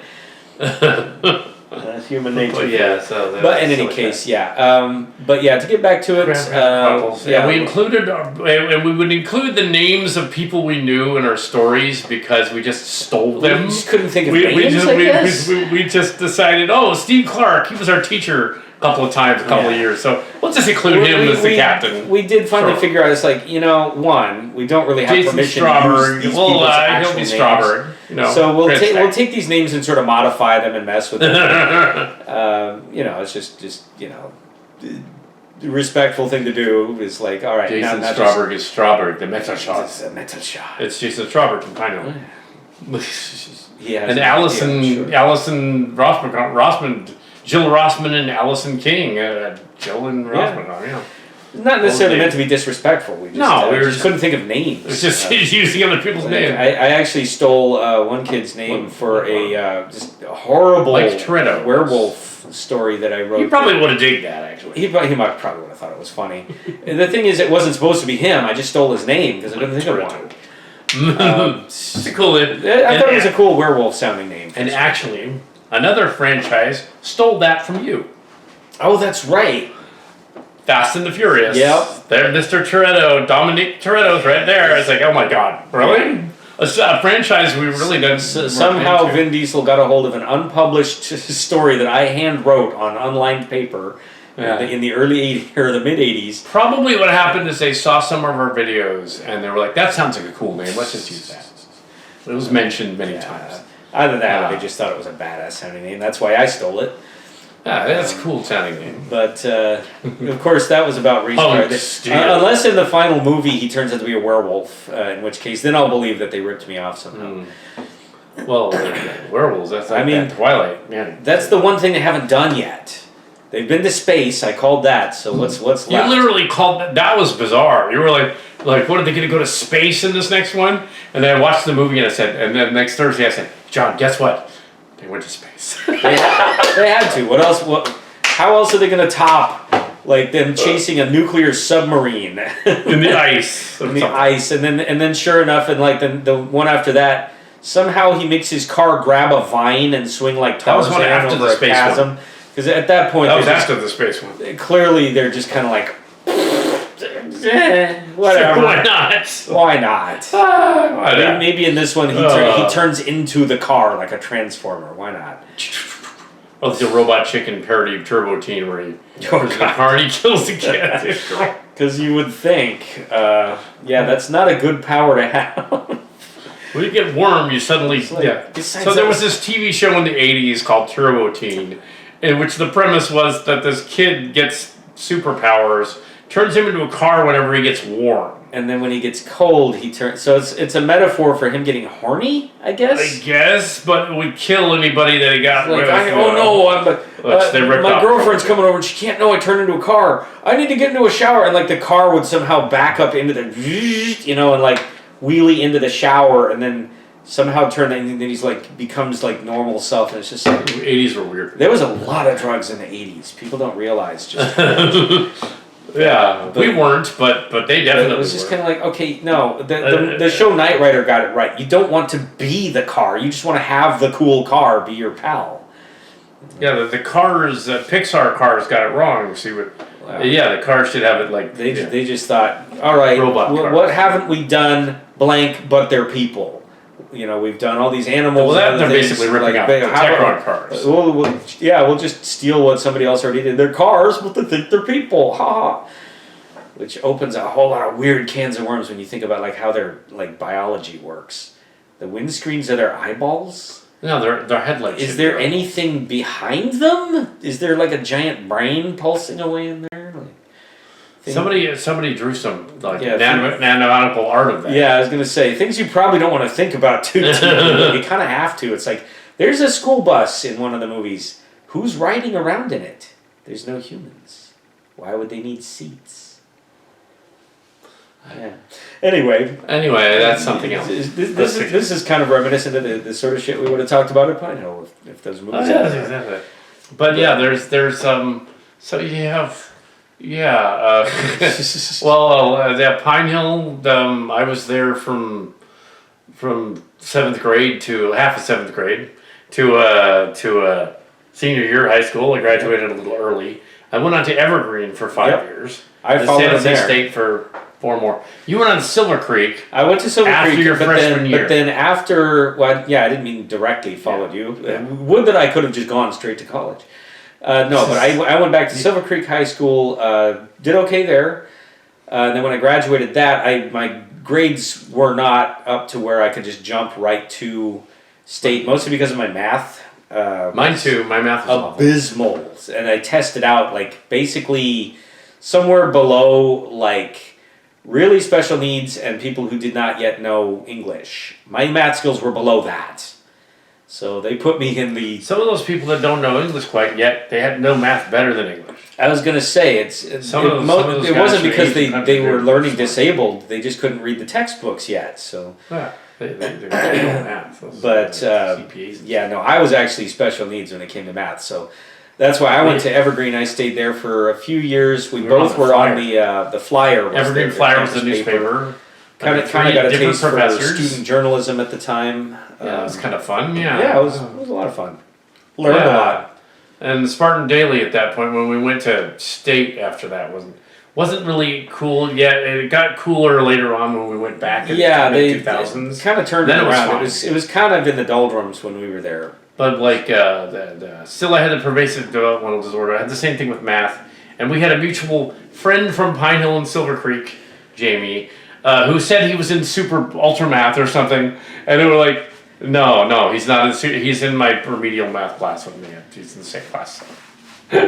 That's human nature. But yeah, so. But in any case, yeah. But yeah, to get back to it, we included, and we would include the names of people we knew in our stories because we just stole them. We just couldn't think of we names. we just decided, Steve Clark, he was our teacher a couple of years, so let's just include him as the captain. We did finally figure out, it's like, one, we don't really have permission to use these people's actual he'll be names. Strawberry. So we'll take these names and sort of modify them and mess with them. It's just the respectful thing to do is like, all right. Jason Strawberry is Strawberry, the metal shot. It's a metal shot. It's Jason Strawberry from Pino. Yeah. And Allison Rossman, Jill Rossman and Allison King. Jill and Rossman, Not necessarily meant to be disrespectful. We just couldn't think of names. It was just using other people's names. I actually stole one kid's name for a just horrible werewolf story that I wrote. He probably would have digged that, actually. He probably would have thought it was funny. The thing is, it wasn't supposed to be him. I just stole his name because I couldn't think of one. It's a cool. I thought it was a cool werewolf sounding name. And actually, another franchise stole that from you. Oh, that's right. Fast and the Furious. Yep. There, Mr. Toretto, Dominic Toretto's right there. It's like, oh my god, really? A franchise we really don't. Somehow Vin Diesel got a hold of an unpublished story that I hand wrote on unlined paper in the early 80s or the mid 80s. Probably what happened is they saw some of our videos and they were like, that sounds like a cool name. Let's just use that. It was mentioned many times. Either that or they just thought it was a badass sounding name. That's why I stole it. Yeah, that's a cool sounding name. But, of course, that was about restart. Unless in the final movie he turns out to be a werewolf, in which case then I'll believe that they ripped me off somehow. Well, werewolves, that's like that Twilight. Man. That's the one thing they haven't done yet. They've been to space, I called that, so what's left? You literally called that was bizarre. You were like, what, are they going to go to space in this next one? And then I watched the movie and I said, and then next Thursday I said, John, guess what? They went to space. they had to. What else? How else are they going to top like them chasing a nuclear submarine in the ice? In the ice, and then sure enough, and like the one after that, somehow he makes his car grab a vine and swing like Tarzan over a chasm. Because at that point, that was after the space one. Clearly, they're just kind of like, whatever. Sure, why not? Why not? Maybe in this one he turns into the car like a transformer. Why not? Oh, it's a Robot Chicken parody of Turbo Teen where he goes in the car and he kills the kid. Because you would think, that's not a good power to have. When you get warm, you suddenly So there was this TV show in the 80s called Turbo Teen, in which the premise was that this kid gets superpowers, turns him into a car whenever he gets warm. And then when he gets cold, he turns... So it's a metaphor for him getting horny, I guess? But it would kill anybody that he got rid of. My girlfriend's coming over and she can't know I turned into a car. I need to get into a shower. And like the car would somehow back up into the... and like wheelie into the shower and then somehow turn and then he's like becomes like normal self. And it's just like... The 80s were weird. There was a lot of drugs in the 80s. People don't realize just Yeah, we weren't, but they definitely. It was just kind of like, okay, no, the show Knight Rider got it right. You don't want to be the car; you just want to have the cool car be your pal. Yeah, the cars, Pixar cars got it wrong. See what? The cars should have it like they just thought, all right, what haven't we done? Blank, but they're people. You know, we've done all these animals. Well, they're basically ripping out Techron cars. We'll just steal what somebody else already did. They're cars, but they think they're people. Ha! Which opens a whole lot of weird cans of worms when you think about like how their like biology works. The windscreens are their eyeballs. No, their headlights. Is there anything behind them? Is there like a giant brain pulsing away in there? Somebody drew some like nanonautical art of that. Yeah, I was gonna say things you probably don't want to think about too. You kind of have to. It's like there's a school bus in one of the movies. Who's riding around in it? There's no humans. Why would they need seats? Yeah. Anyway, that's something else. This is kind of reminiscent of the sort of shit we would have talked about at Pine Hill if those movies. Exactly. But there's so you have. Yeah, Pine Hill. I was there from 7th grade to half of 7th grade to senior year of high school. I graduated a little early. I went on to Evergreen for 5 years. I followed San Jose State for 4 more. You went on to Silver Creek. I went to Silver Creek after your freshman year. But then after, I didn't mean directly followed you. Yeah. Would that I could have just gone straight to college. No, but I went back to Silver Creek High School, did okay there. And then when I graduated my grades were not up to where I could just jump right to state, mostly because of my math. Mine too. My math was abysmal. And I tested out like basically somewhere below like really special needs and people who did not yet know English. My math skills were below that. So they put me in the... Some of those people that don't know English quite yet, they had no math better than English. I was gonna say it wasn't because they were learning disabled. They just couldn't read the textbooks yet. So, they don't have. but yeah, no, I was actually special needs when it came to math. So that's why I went to Evergreen. I stayed there for a few years. We both were on the Flyer. Evergreen Flyer was the newspaper. Kind of got a taste for student journalism at the time. Yeah, it was kind of fun. Yeah, yeah, it was a lot of fun. Learned a lot. And the Spartan Daily at that point, when we went to state after that, wasn't really cool yet. It got cooler later on when we went back in the 2000s. Kind of turned it around. It was kind of in the doldrums when we were there. But like still I had a pervasive developmental disorder. I had the same thing with math, and we had a mutual friend from Pine Hill and Silver Creek, Jamie, who said he was in super ultra math or something, and they were like, no, he's not. He's in my remedial math class with me. He's in the same class.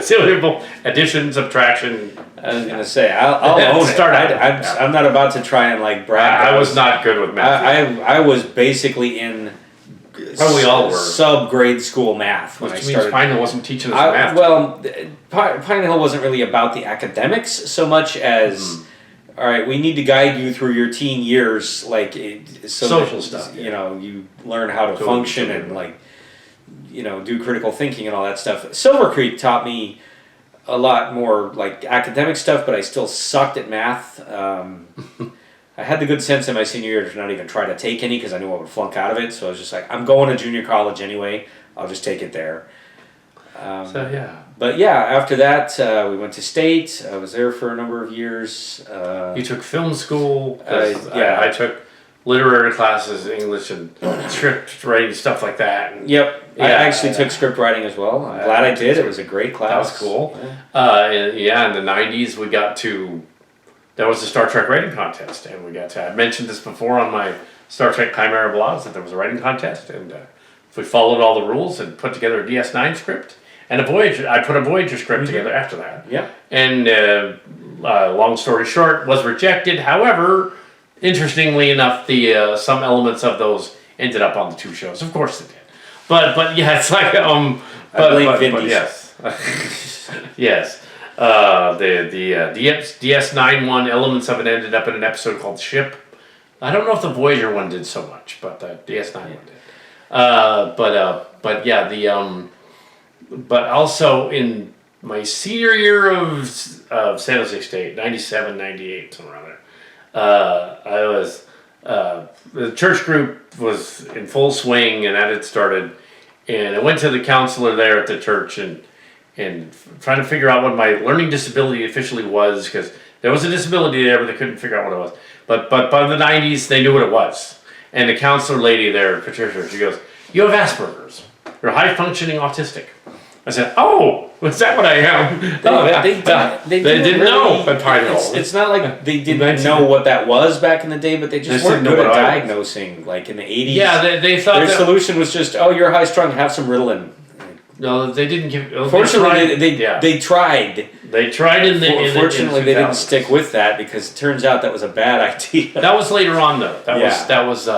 Simple addition, subtraction. I was gonna say I'll own it. I'm not about to try and like brag. I was not good with math. I was basically in. Probably all were. Sub-grade school math when I started. Means Pine Hill wasn't teaching us math. Well, Pine Hill wasn't really about the academics so much as, all right, we need to guide you through your teen years, like social stuff. You know, you learn how to function and like, you know, do critical thinking and all that stuff. Silver Creek taught me a lot more like academic stuff, but I still sucked at math. I had the good sense in my senior year to not even try to take any because I knew I would flunk out of it. So I was just like, I'm going to junior college anyway. I'll just take it there. But yeah, after that, we went to state. I was there for a number of years. You took film school. I took literary classes, English and script writing, stuff like that. Yep. I actually took script writing as well. I'm glad I did. It was a great class. That was cool. In the 90s, we got to... That was the Star Trek writing contest, and we got to... I mentioned this before on my Star Trek Chimera blogs, that there was a writing contest, and if we followed all the rules and put together a DS9 script, and a Voyager... I put a Voyager script together after that. Yeah. And long story short, was rejected. However, interestingly enough, the some elements of those ended up on the two shows. Of course they did. But yeah, it's like... but yes. Yes. The DS9 one, elements of it ended up in an episode called Ship. I don't know if the Voyager one did so much, but the DS9 one did. But also in my senior year of San Jose State, 97, 98, somewhere around there, I was, the church group was in full swing and that had started, and I went to the counselor there at the church and trying to figure out what my learning disability officially was, because there was a disability there, but they couldn't figure out what it was. But by the 90s, they knew what it was. And the counselor lady there, Patricia, she goes, "You have Asperger's. You're high-functioning autistic." I said, "Oh, is that what I am?" They didn't know. It's not like they didn't know what that was back in the day, but they just weren't good at diagnosing. Like in the 80s, yeah, they thought their solution was just, "Oh, you're high-strung. Have some Ritalin." No, they didn't give. Fortunately, they tried. They tried in the. Fortunately, they didn't stick with that because it turns out that was a bad idea. That was later on, though. That was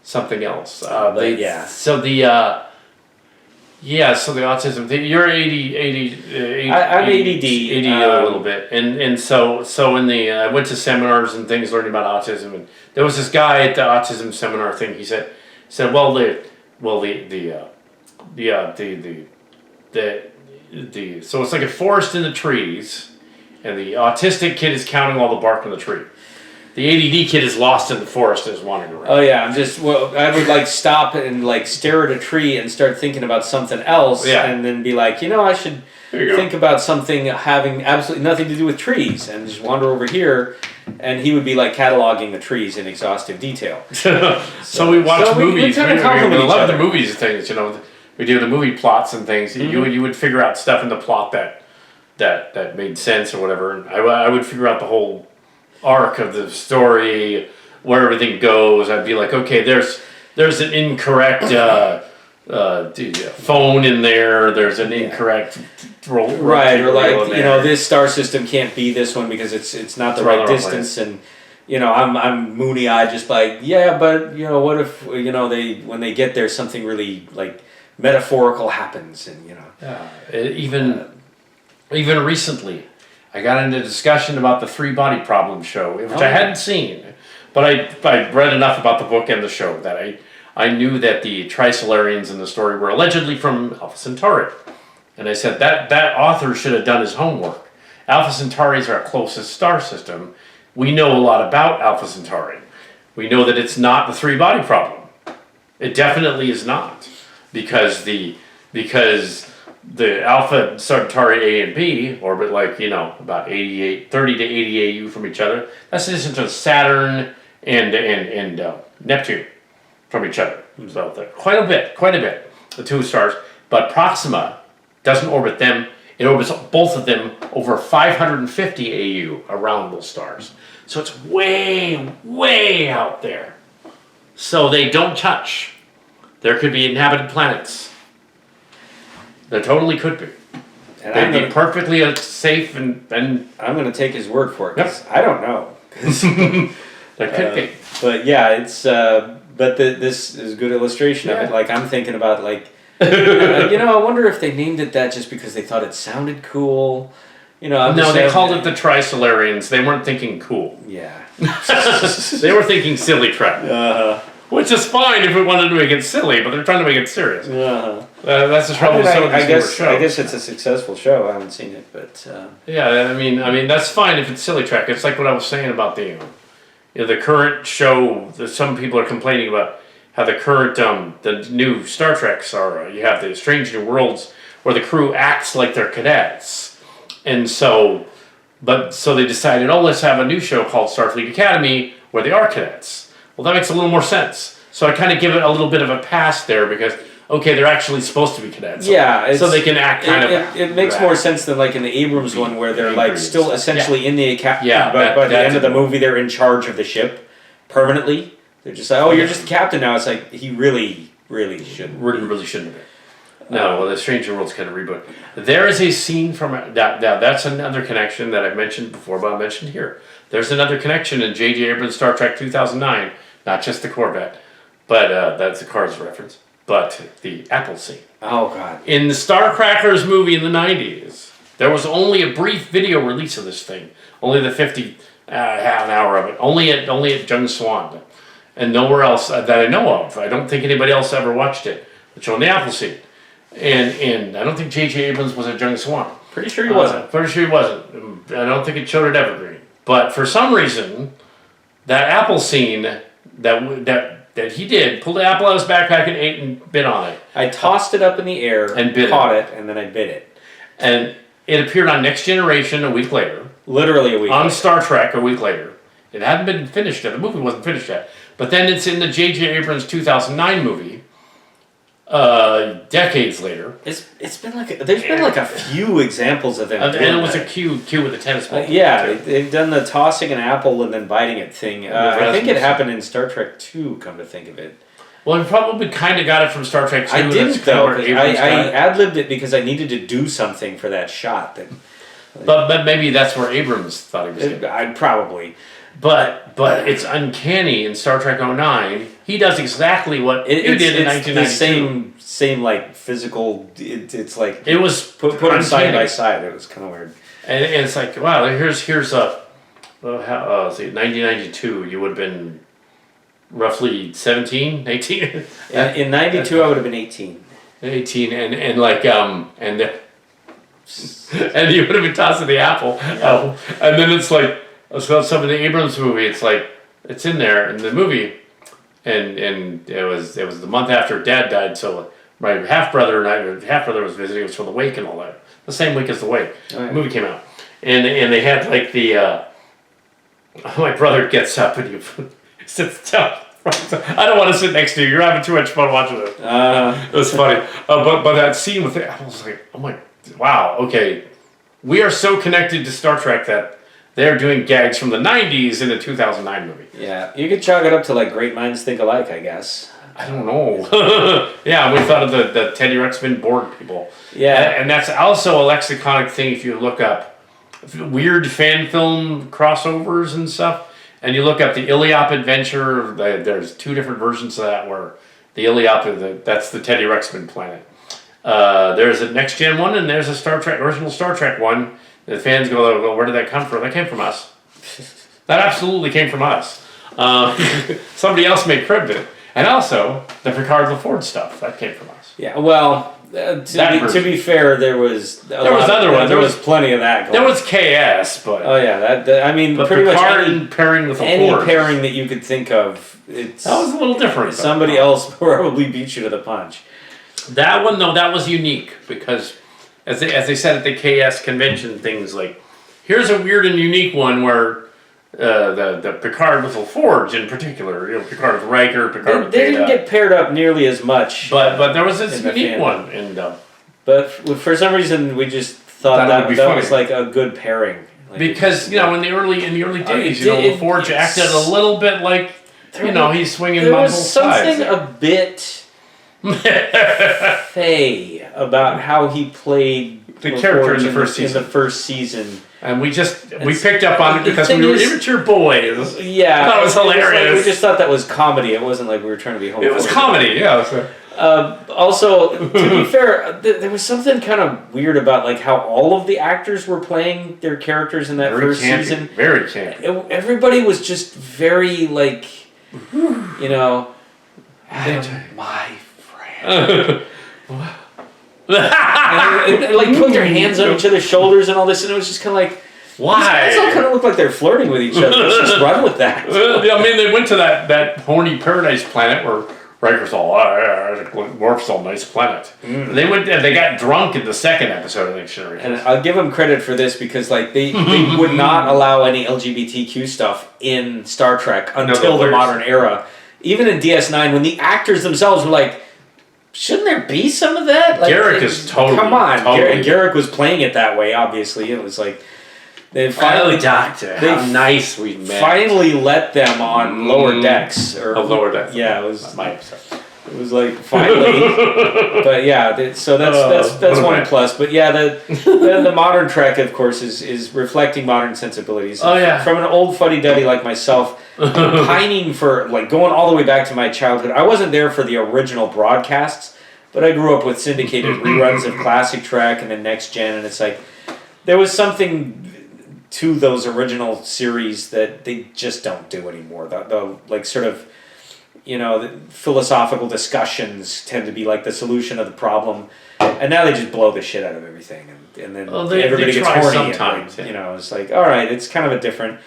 something else. So the autism. You're 80 I'm ADD. ADD a little bit, and so in the I went to seminars and things learning about autism, and there was this guy at the autism seminar thing. He said, so it's like a forest in the trees, and the autistic kid is counting all the bark on the tree. The ADD kid is lost in the forest and is wandering around. Oh yeah, I would like stop and like stare at a tree and start thinking about something else, and then be like, I should think about something having absolutely nothing to do with trees, and just wander over here, and he would be like cataloging the trees in exhaustive detail. So we watched movies. We kind of compliment each love other. The movies things, We do the movie plots and things. Mm-hmm. You would figure out stuff in the plot that made sense or whatever. And I would figure out the whole arc of the story, where everything goes. I'd be like, okay, there's an incorrect phone in there. There's an incorrect right, or like this star system can't be this one because it's not the right distance and. I'm moony eyed, just like but what if when they get there something really like metaphorical happens and even recently, I got into a discussion about the Three Body Problem show, which I hadn't seen, but I read enough about the book and the show that I knew that the Trisolarians in the story were allegedly from Alpha Centauri. And I said that author should have done his homework. Alpha Centauri is our closest star system. We know a lot about Alpha Centauri. We know that it's not the Three Body Problem. It definitely is not, because the Alpha Centauri A and B orbit about 30 to 80 AU from each other. That's the distance of Saturn and Neptune from each other. So quite a bit, the two stars. But Proxima doesn't orbit them. It orbits both of them over 550 AU around those stars. So it's way, way out there. So they don't touch. There could be inhabited planets. There totally could be. And they'd be perfectly safe and I'm going to take his word for it, because I don't know. there could be. But yeah, it's this is a good illustration of it. Like, I'm thinking about, like, I wonder if they named it that just because they thought it sounded cool. They called it the Trisolarians. They weren't thinking cool. Yeah. They were thinking silly Trek. Which is fine if we wanted to make it silly, but they're trying to make it serious. That's the trouble with some of these newer shows. I guess it's a successful show. I haven't seen it, but yeah, I mean that's fine if it's silly Trek. It's like what I was saying about the current show. That some people are complaining about how the current the new Star Treks are. You have the Strange New Worlds where the crew acts like they're cadets, and so they decided, let's have a new show called Starfleet Academy where they are cadets. Well, that makes a little more sense. So I kind of give it a little bit of a pass there because, they're actually supposed to be cadets. Yeah. So they can act It makes more sense than like in the Abrams one where they're like still essentially in the academy. Yeah, but by the end of the movie, they're in charge of the ship permanently. They're just like, you're just the captain now. It's like, he really shouldn't. Really shouldn't have been. No, well, the Stranger Worlds kind of reboot. There is a scene from that. That's another connection that I've mentioned before, but I mentioned here. There's another connection in J.J. Abrams' Star Trek 2009. Not just the Corvette, but that's a Cars reference. But the Apple scene. Oh, God. In the Star Crackers movie in the 90s, there was only a brief video release of this thing. Only the half an hour of it. Only at Jung Swan. And nowhere else that I know of. I don't think anybody else ever watched it. It's on the Apple scene. And I don't think J.J. Abrams was at Jung Swan. Pretty sure he wasn't. Pretty sure he wasn't. I don't think it showed at Evergreen. But for some reason, that Apple scene that he did, pulled the apple out of his backpack and ate and bit on it. I tossed it up in the air and caught it, and then I bit it. And it appeared on Next Generation a week later. Literally a week on later. Star Trek a week later. It hadn't been finished yet. The movie wasn't finished yet. But then it's in the J.J. Abrams 2009 movie. Decades later. There's been like a few examples of them. And it was a cue with the tennis ball. They've done the tossing an apple and then biting it thing. I think it happened in Star Trek 2, come to think of it. Well, you probably kind of got it from Star Trek 2. I didn't, though. I ad-libbed it because I needed to do something for that shot. But maybe that's where Abrams thought he was going. I'd probably. But it's uncanny in Star Trek 09. He does exactly what you did in 1992. The same like physical. It's like it was put them side by side. It was kind of weird. And it's like, wow, here's a. Let's see, 1992. You would have been roughly 17, 18. In 92, I would have been 18. 18, and you would have been tossing the apple. Yeah. And then it's like. So some of the Abrams movie, it's like it's in there in the movie, and it was the month after Dad died. So my half brother was visiting. It was for the wake and all that. The same week as the wake, the movie came out, and they had like the my brother gets up and he sits down. I don't want to sit next to you. You're having too much fun watching it. It was funny, but that scene with it, I was like, oh my, wow, okay, we are so connected to Star Trek that. They're doing gags from the 90s in the 2009 movie. Yeah, you could chalk it up to like great minds think alike, I guess. I don't know. Yeah, we thought of the Teddy Ruxpin Borg people. Yeah. And that's also a lexiconic thing if you look up weird fan film crossovers and stuff. And you look up the Iliop Adventure, there's two different versions of that where the Iliop, that's the Teddy Ruxpin planet. There's a Next Gen one, and there's a original Star Trek one. The fans go, well, where did that come from? That came from us. That absolutely came from us. Somebody else may cribbed it. And also, the Picard LaForge stuff, that came from us. Yeah, well, to be fair, there was other ones. There was plenty of that going There was KS, but... Oh, yeah, I mean, but pretty Picard much pairing with any LaForge. pairing that you could think of, That was a little different. Somebody else probably beat you to the punch. That one, though, that was unique because, as they said at the KS convention, things like, here's a weird and unique one where the Picard with LaForge in particular, Picard with Riker, Picard with They Data. didn't get paired up nearly as much. But there was this in the unique fandom. one, and But for some reason, we just thought That would be that funny. was like a good pairing. Like, because in the early days, LaForge acted it's- a little bit like he's swinging there on was both something sides. a bit fey about how he played The character in the LaForge first season. In the first season. And we picked up on it the because thing we were is- immature boys. Yeah, That was hilarious. we just thought that was comedy. It wasn't like we were trying to be homophobic. It was comedy, yeah. So. Also, to be fair, there was something kind of weird about like how all of the actors were playing their characters in that first season. Very campy. Everybody was just very like, Adam, my friend. and like put their hands on each other's shoulders and all this, and it was just kind of like, Why? These guys all kind of look like they're flirting with each other. Let's just run with that. I mean, they went to that horny paradise planet where Riker's all, Worf's all nice planet. And they went and they got drunk in the second episode, I think. Sure. And I'll give them credit for this because like they would not allow any LGBTQ stuff in Star Trek until the modern era. Even in DS9, when the actors themselves were like, shouldn't there be some of that? Like, Garrick is totally. Come on, totally. Garrick was playing it that way. Obviously, it was like they finally Doctor. they How nice we met. finally let them on lower decks or Lower decks. Yeah, it was My episode. It was like finally, but yeah. So that's one plus. But yeah, the modern Trek, of course, is reflecting modern sensibilities. Oh yeah. From an old fuddy-duddy like myself, pining for like going all the way back to my childhood. I wasn't there for the original broadcasts, but I grew up with syndicated reruns of classic Trek and then Next Gen, and it's like there was something to those original series that they just don't do anymore. The like sort of. The philosophical discussions tend to be like the solution of the problem, and now they just blow the shit out of everything, and then everybody gets try horny. sometimes. And, it's like, all right, it's kind of a different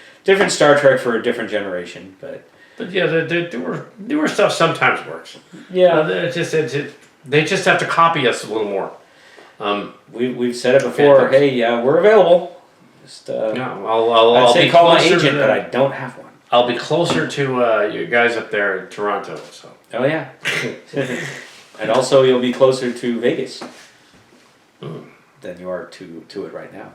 Star Trek for a different generation, but yeah, the newer stuff sometimes works. yeah, They just have to copy us a little more. we've said it before. Hey, we're available. Just I'll say be call my closer agent, to but I don't have one. I'll be closer to you guys up there in Toronto. So. Oh yeah, and also you'll be closer to Vegas than you are to it right now.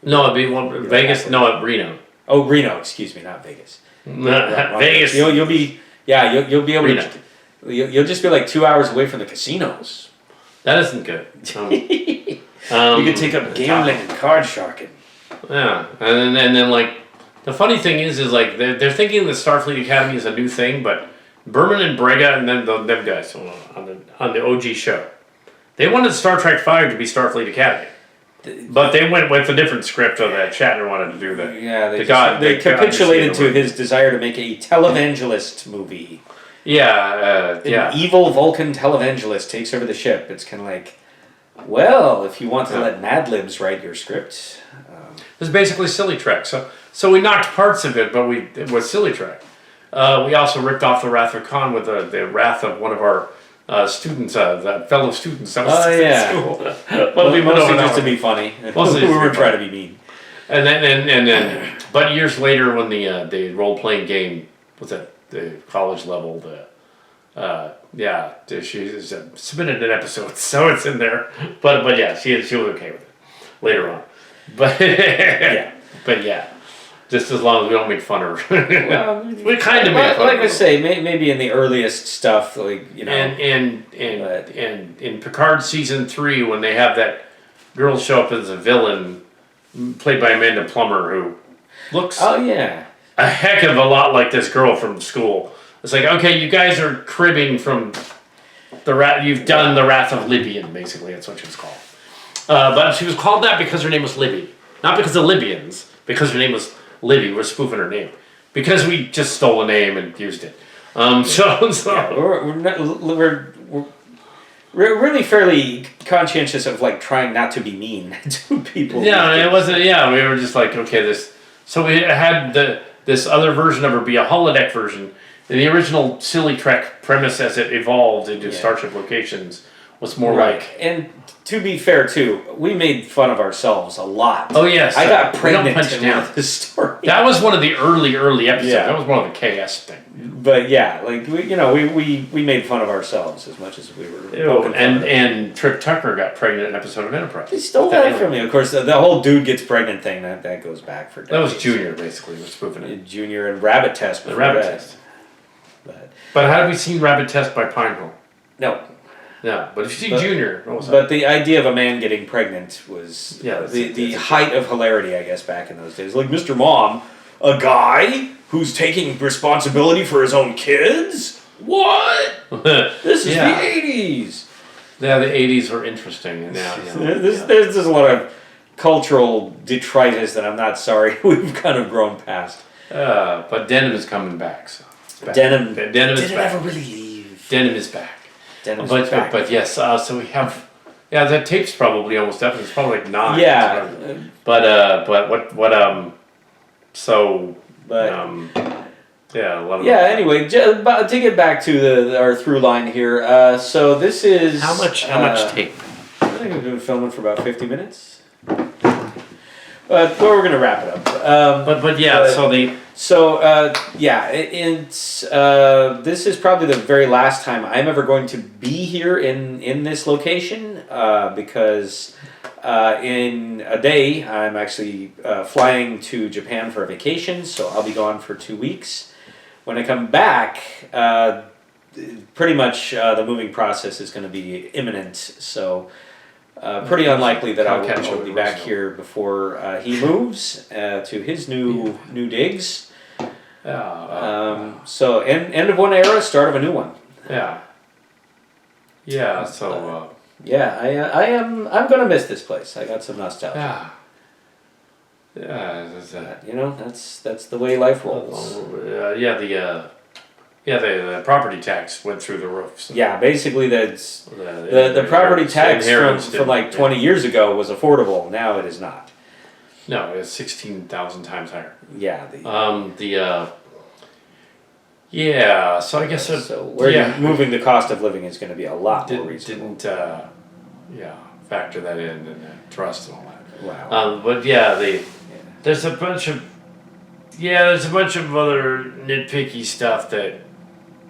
No, it'd be Vegas. No, Reno. Oh, Reno. Excuse me, not Vegas. Vegas. You'll be you'll be able Reno. to. You'll just be like 2 hours away from the casinos. That isn't good. You can take up gambling and card sharking. Yeah, and then like. The funny thing is like they're thinking that Starfleet Academy is a new thing, but Berman and Brega and then them guys on the OG show, they wanted Star Trek V to be Starfleet Academy, but they went with a different script of that Shatner wanted to do that. Yeah, they capitulated to his desire to make a televangelist movie. Yeah, An evil Vulcan televangelist takes over the ship. It's kind of like, well, if you want to let Mad Libs write your script. It's basically Silly Trek. So we knocked parts of it, but it was Silly Trek. We also ripped off the Wrath of Khan with the wrath of one of our students, the fellow students. That was yeah. school. Mostly just to be funny. Mostly we were trying to be mean. And then, but years later, when the role playing game was at the college level, she submitted an episode, so it's in there. But yeah, she was okay with it later on. But but yeah, just as long as we don't make fun of her. Well, we kind of make fun like of I her. say, maybe in the earliest stuff, like And in Picard season 3, when they have that girl show up as a villain, played by Amanda Plummer, who looks a heck of a lot like this girl from school. It's like, okay, you guys are cribbing from You've done the Wrath of Libyan, basically. That's what she was called. But she was called that because her name was Libby, not because of Libyans. Because her name was Libby, we're spoofing her name. Because we just stole a name and used it. Yeah, we're really fairly conscientious of like trying not to be mean to people. Yeah, it wasn't. Yeah, we were just like, okay, this. So we had this other version of her be a holodeck version. And the original Silly Trek premise, as it evolved into Starship Locations, was more like. And to be fair, too, we made fun of ourselves a lot. Oh yes, I got pregnant punch in down. one of the stories. That was one of the early episodes. Yeah. That was more of the KS thing. But yeah, like we made fun of ourselves as much as we were. Poking fun of it. And Trip Tucker got pregnant in an episode of Enterprise. He stole that from me. Of course, the whole dude gets pregnant thing that goes back for decades. That was Junior, basically. Was spoofing it. Junior and Rabbit Test. The Rabbit Test. But had we seen Rabbit Test by Pinehole? No. Yeah, but if you see Junior, but the idea of a man getting pregnant was that's the height of hilarity, I guess, back in those days. Like, Mr. Mom, a guy who's taking responsibility for his own kids? What? This is the 80s. Yeah, the 80s were interesting. And now, There's a lot of cultural detritus that I'm not sorry we've kind of grown past. But denim is coming back. So it's back. Denim is didn't back. ever really leave. Denim is back. Denim's But back. but yes, so we have. Yeah, that tape's probably almost up. It's probably like 9. Yeah. But what so But yeah, a lot of anyway, to get back to our through line here. So this is how much tape? I think we've been filming for about 50 minutes. But we're gonna wrap it up. But yeah, this is probably the very last time I'm ever going to be here in this location because in a day I'm actually flying to Japan for a vacation, so I'll be gone for 2 weeks. When I come back, pretty much the moving process is going to be imminent, so pretty unlikely that I will be back here before he moves to his new digs. So end of one era, start of a new one. Yeah. Yeah. So. I'm gonna miss this place. I got some nostalgia. Yeah. That's the way life rolls. The property tax went through the roof. So. Yeah, basically that's the property tax from like 20 years ago was affordable. Now it is not. No, it's 16,000 times higher. Yeah. So I guess moving the cost of living is going to be a lot more reasonable. Didn't factor that in and trust and all that. Wow. But there's a bunch of other nitpicky stuff that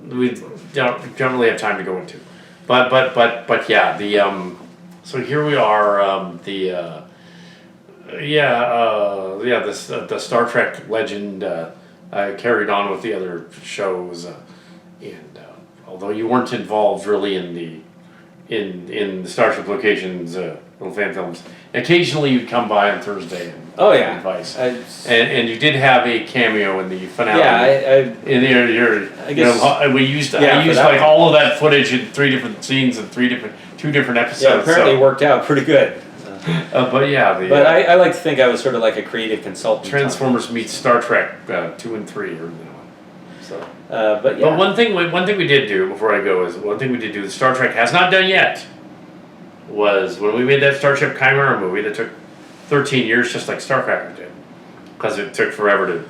we don't really have time to go into. But yeah, so here we are, the Star Trek legend carried on with the other shows, and although you weren't involved really in the Starship Locations little fan films, occasionally you'd come by on Thursday and advice. And you did have a cameo in the finale. Yeah, we used like all of that footage in 3 different scenes and 2 different episodes. Yeah, apparently it worked out pretty good. But I like to think I was sort of like a creative consultant. Transformers meets Star Trek 2 and 3 or so. But one thing we did do before I go is that Star Trek has not done yet was when we made that Starship Chimera movie that took 13 years, just like Starcracker did, because it took forever to.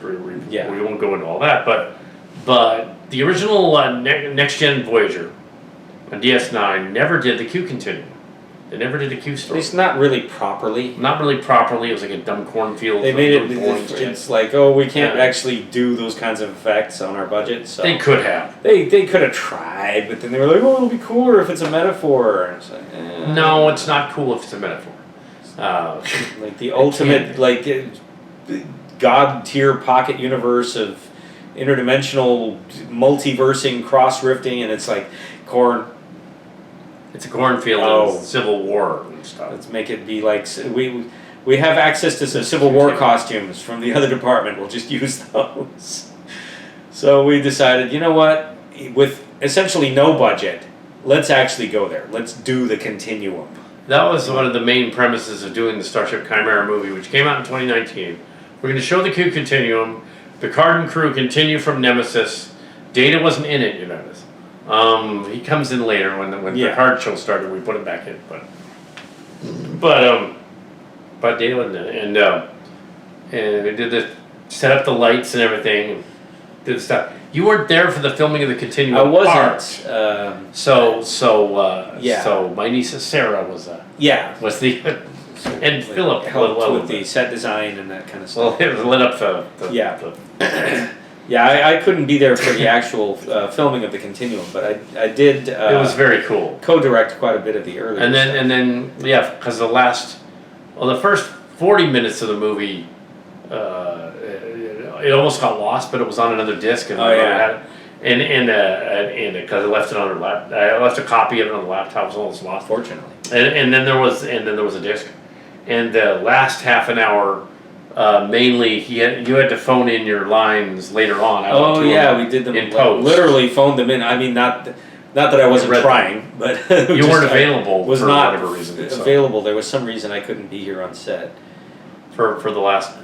We won't go into all that, but the original Next Gen Voyager on DS9 never did the Q continuum. They never did a Q story. At least not really properly. Not really properly. It was like a dumb cornfield. They made it. It's like, we can't actually do those kinds of effects on our budget. So they could have. They could have tried, but then they were like, it'll be cooler if it's a metaphor. And it's like, no, it's not cool if it's a metaphor. Like the ultimate, god tier pocket universe of interdimensional multiversing, cross rifting, and it's like corn. It's a cornfield of Civil War and stuff. Let's make it be like we have access to some Civil War costumes from the other department. We'll just use those. So we decided, you know what? With essentially no budget, let's actually go there. Let's do the continuum. That was one of the main premises of doing the Starship Chimera movie, which came out in 2019. We're going to show the Q continuum. Picard and crew continue from Nemesis. Data wasn't in it, you notice. He comes in later when the Picard show started. We put him back in, but Data wasn't in it, and we did the set up the lights and everything, and did the stuff. You weren't there for the filming of the continuum. I wasn't. Part. So my niece Sarah was the and Philip helped with the set design and that kind of stuff. Well, it lit up the Yeah, I couldn't be there for the actual filming of the continuum, but I did. It was very cool. Co-direct quite a bit of the early. And then because the first 40 minutes of the movie, it almost got lost, but it was on another disc, and and because I left it on her lap, I left a copy of it on the laptop. It was almost lost, fortunately. And then there was a disc, and the last half an hour. Mainly, you had to phone in your lines later on. We did them in post. Literally phoned them in. I mean, not that I wasn't trying, but you weren't available. Was for not whatever reason. Available. There was some reason I couldn't be here on set for the last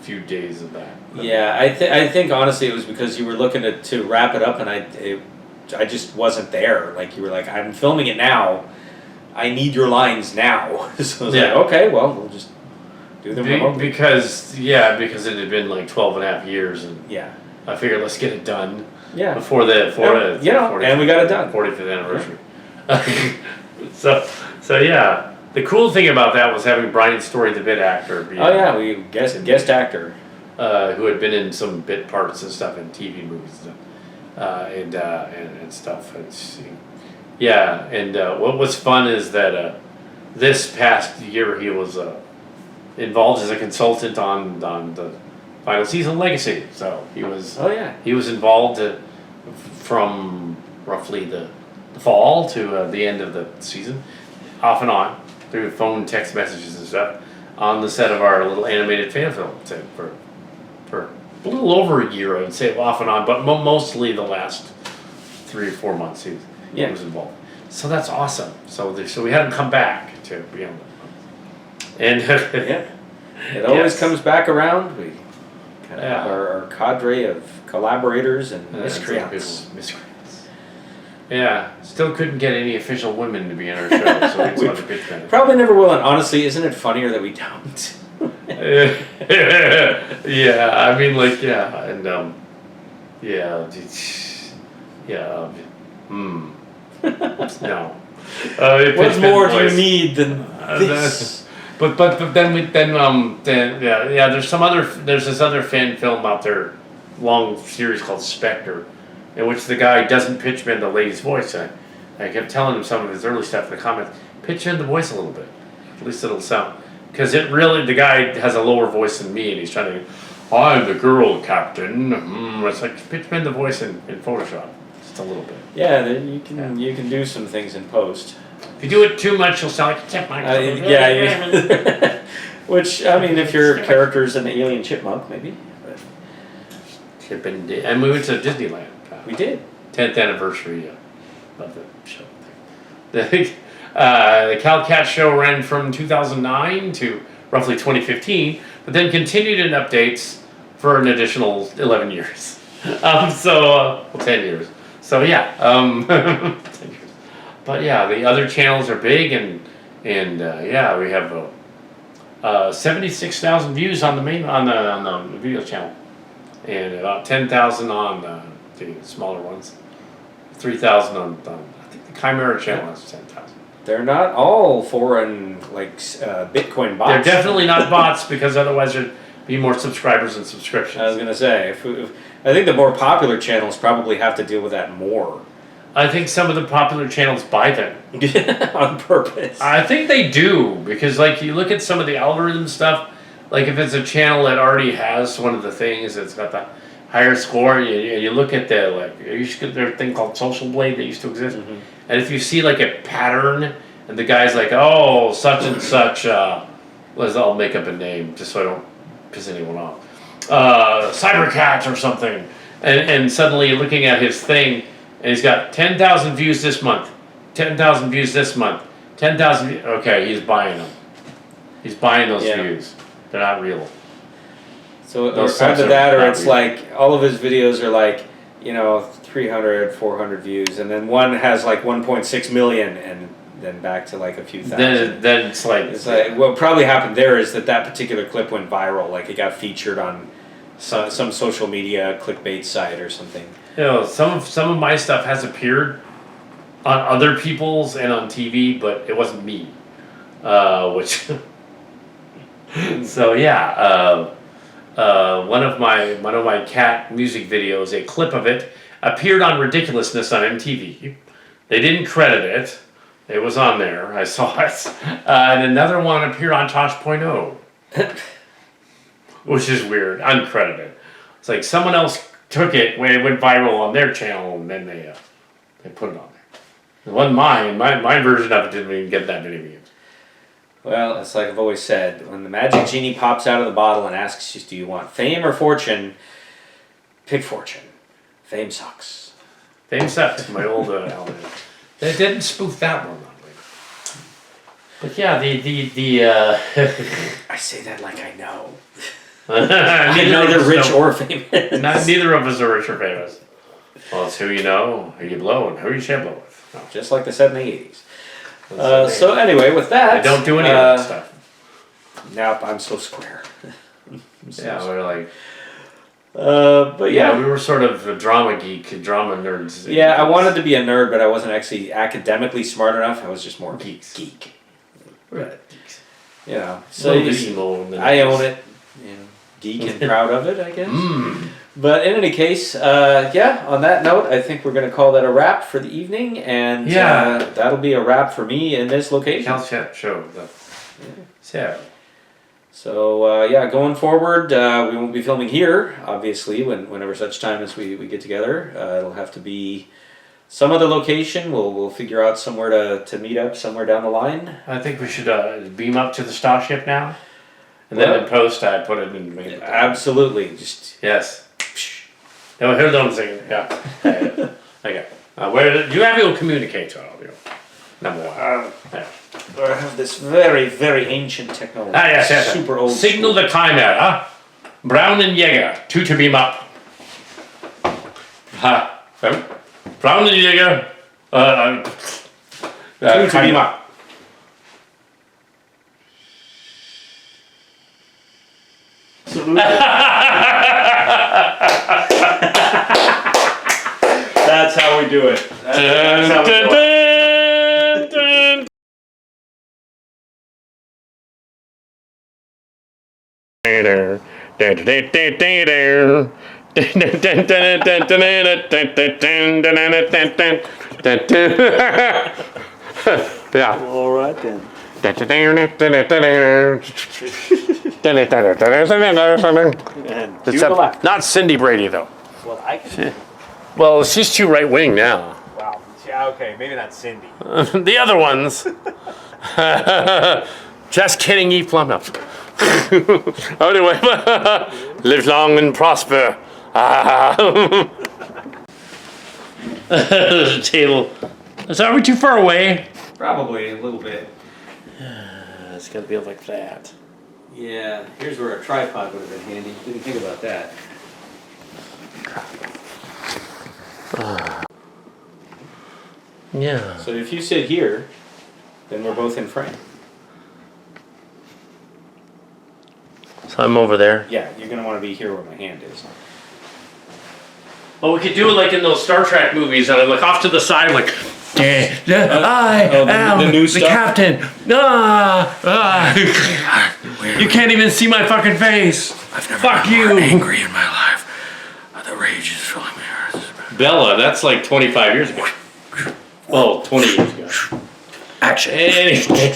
few days of that. Yeah, I think honestly it was because you were looking to wrap it up, and I just wasn't there. Like you were like, I'm filming it now. I need your lines now. So I was like, okay, well, we'll just. Do them because it had been 12 and a half years, and I figured let's get it done before and we got it done 45th anniversary. So the cool thing about that was having Brian Story, the bit actor, we guest actor who had been in some bit parts and stuff in TV movies and stuff. And what was fun is that this past year he was involved as a consultant on the final season Legacy. So he was he was involved from roughly the fall to the end of the season, off and on through phone, text messages and stuff on the set of our little animated fan film for a little over a year, I would say, off and on, but mostly the last 3 or 4 months he was involved. So that's awesome. So we had him come back to be able to. And it always comes back around. We kind of have our cadre of collaborators and miscreants. Yeah, still couldn't get any official women to be in our show, so it's not a big thing. Probably never will, and honestly, isn't it funnier that we don't? I mean, no. What more do you need than this? But then there's this other fan film out there, long series called Spectre, in which the guy doesn't pitch bend the lady's voice. I kept telling him some of his early stuff in the comments. Pitch bend the voice a little bit, at least it'll sound. Because the guy has a lower voice than me, and he's trying to. I'm the girl captain. It's like pitch bend the voice in Photoshop, just a little bit. Yeah, then you can do some things in post. If you do it too much, you'll sound like a chipmunk. Which, I mean, if your character's an alien chipmunk, maybe. But. And we went to Disneyland. We did. 10th anniversary of the show. The CalCat show ran from 2009 to roughly 2015, but then continued in updates for an additional 11 years. 10 years. So 10 years. But the other channels are big, and we have 76,000 views on the video channel, and about 10,000 on the smaller ones. 3,000 on I think the Chimera channel has 10,000. They're not all foreign Bitcoin bots. They're definitely not bots, because otherwise there'd be more subscribers and subscriptions. I was gonna say, if I think the more popular channels probably have to deal with that more. I think some of the popular channels buy them. On purpose. I think they do, because you look at some of the algorithm stuff, if it's a channel that already has one of the things that's got the higher score, you look at there's a thing called Social Blade that used to exist, and if you see a pattern, and the guy's like, oh, such and such, I'll make up a name just so I don't piss anyone off, Cybercat or something, and suddenly looking at his thing, and he's got 10,000 views this month, 10,000 views this month, 10,000. Okay, he's buying them. He's buying those views. They're not real. So either that, or it's like all of his videos are like, 300, 400 views, and then one has like 1.6 million, and then back to like a few thousand. Then it's like what probably happened there is that particular clip went viral. Like it got featured on some social media clickbait site or something. some of my stuff has appeared on other people's and on TV, but it wasn't me. Which so yeah. One of my cat music videos, a clip of it, appeared on Ridiculousness on MTV. They didn't credit it. It was on there. I saw it. And another one appeared on Tosh.0, which is weird, uncredited. It's like someone else took it when it went viral on their channel, and then they put it on there. It wasn't mine. My version of it didn't even get that many views. Well, it's like I've always said, when the magic genie pops out of the bottle and asks you, do you want fame or fortune? Pick fortune. Fame sucks. Fame sucks, my old album. They didn't spoof that one on me. But yeah, the I say that like I know. neither rich or famous. Neither of us are rich or famous. Well, it's who you know, who you blow, and who you should blow with. No. Just like they said in the 80s. So anyway, with that, I don't do any of that stuff. Nope, I'm so square. We're like, but yeah, we were sort of a drama nerds. Yeah, I wanted to be a nerd, but I wasn't actually academically smart enough. I was just more geek. Right. So I own it. Geek and proud of it, I guess. But in any case, on that note, I think we're going to call that a wrap for the evening, and that'll be a wrap for me in this location. Show. So going forward, we won't be filming here, obviously, whenever such time as we get together. It'll have to be some other location. We'll figure out somewhere to meet up somewhere down the line. I think we should beam up to the Starship now. And then in post, I put it in. Absolutely. Yes. No, hold on a second. Yeah. Okay. Where do you have your communicator? Number one. I have this very, very ancient technology. Yes. Super old. Signal the Chimera. Browne and Yeager, 2 to beam up. Browne and Yeager. 2 to beam up. That's how we do it. That's how we do it. Yeah. All right then. Not Cindy Brady though. Well, I can. Well, she's too right wing now. Wow. Yeah, okay, maybe not Cindy. The other ones. Just kidding, Eve Plum. No. Anyway, live long and prosper. The table. Are we too far away? Probably a little bit. It's gonna be like that. Yeah, here's where a tripod would have been handy. Didn't think about that. Yeah. So if you sit here, then we're both in frame. So I'm over there. Yeah, you're gonna want to be here where my hand is. Well, we could do it like in those Star Trek movies, and I look off to the side, like, I am the new the stuff? captain. You can't even see my fucking face. I've never Fuck been you. more angry in my life. The rage is filling me. Bella, that's like 25 years ago. Well, 20 years ago. Action. Anyway.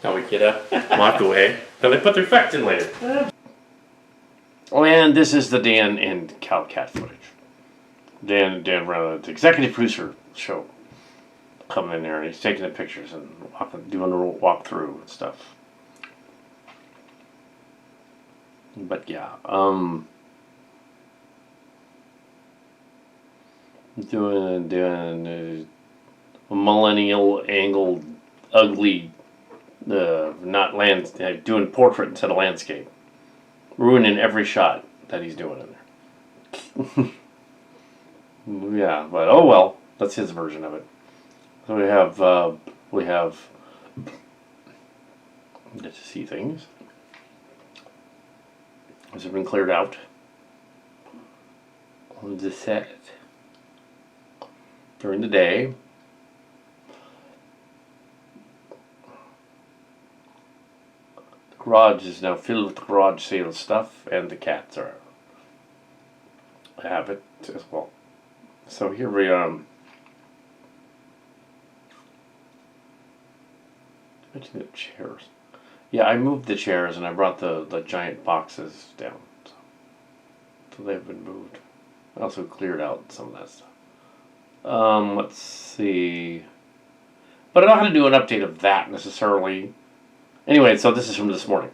Now we get up, walk away, and they put their effect in later. Oh, and this is the Dan and Cal Cat footage. Dan Brown, the executive producer show, coming in there and he's taking the pictures and doing the walk through and stuff. But yeah, Doing a millennial angled, ugly, not doing portrait instead of landscape. Ruining every shot that he's doing in there. Yeah, but oh well, that's his version of it. So we have get to see things. Has it been cleared out on the set during the day? The garage is now filled with garage sale stuff, and the cats are have it as well. So here we mention the chairs. Yeah, I moved the chairs and I brought the giant boxes down. So they've been moved. I also cleared out some of that stuff. Let's see. But I'm not going to do an update of that necessarily. Anyway, so this is from this morning.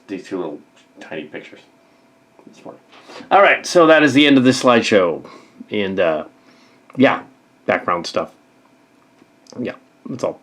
These two little tiny pictures. This morning. Alright, so that is the end of this slideshow. And, yeah, background stuff. Yeah, that's all.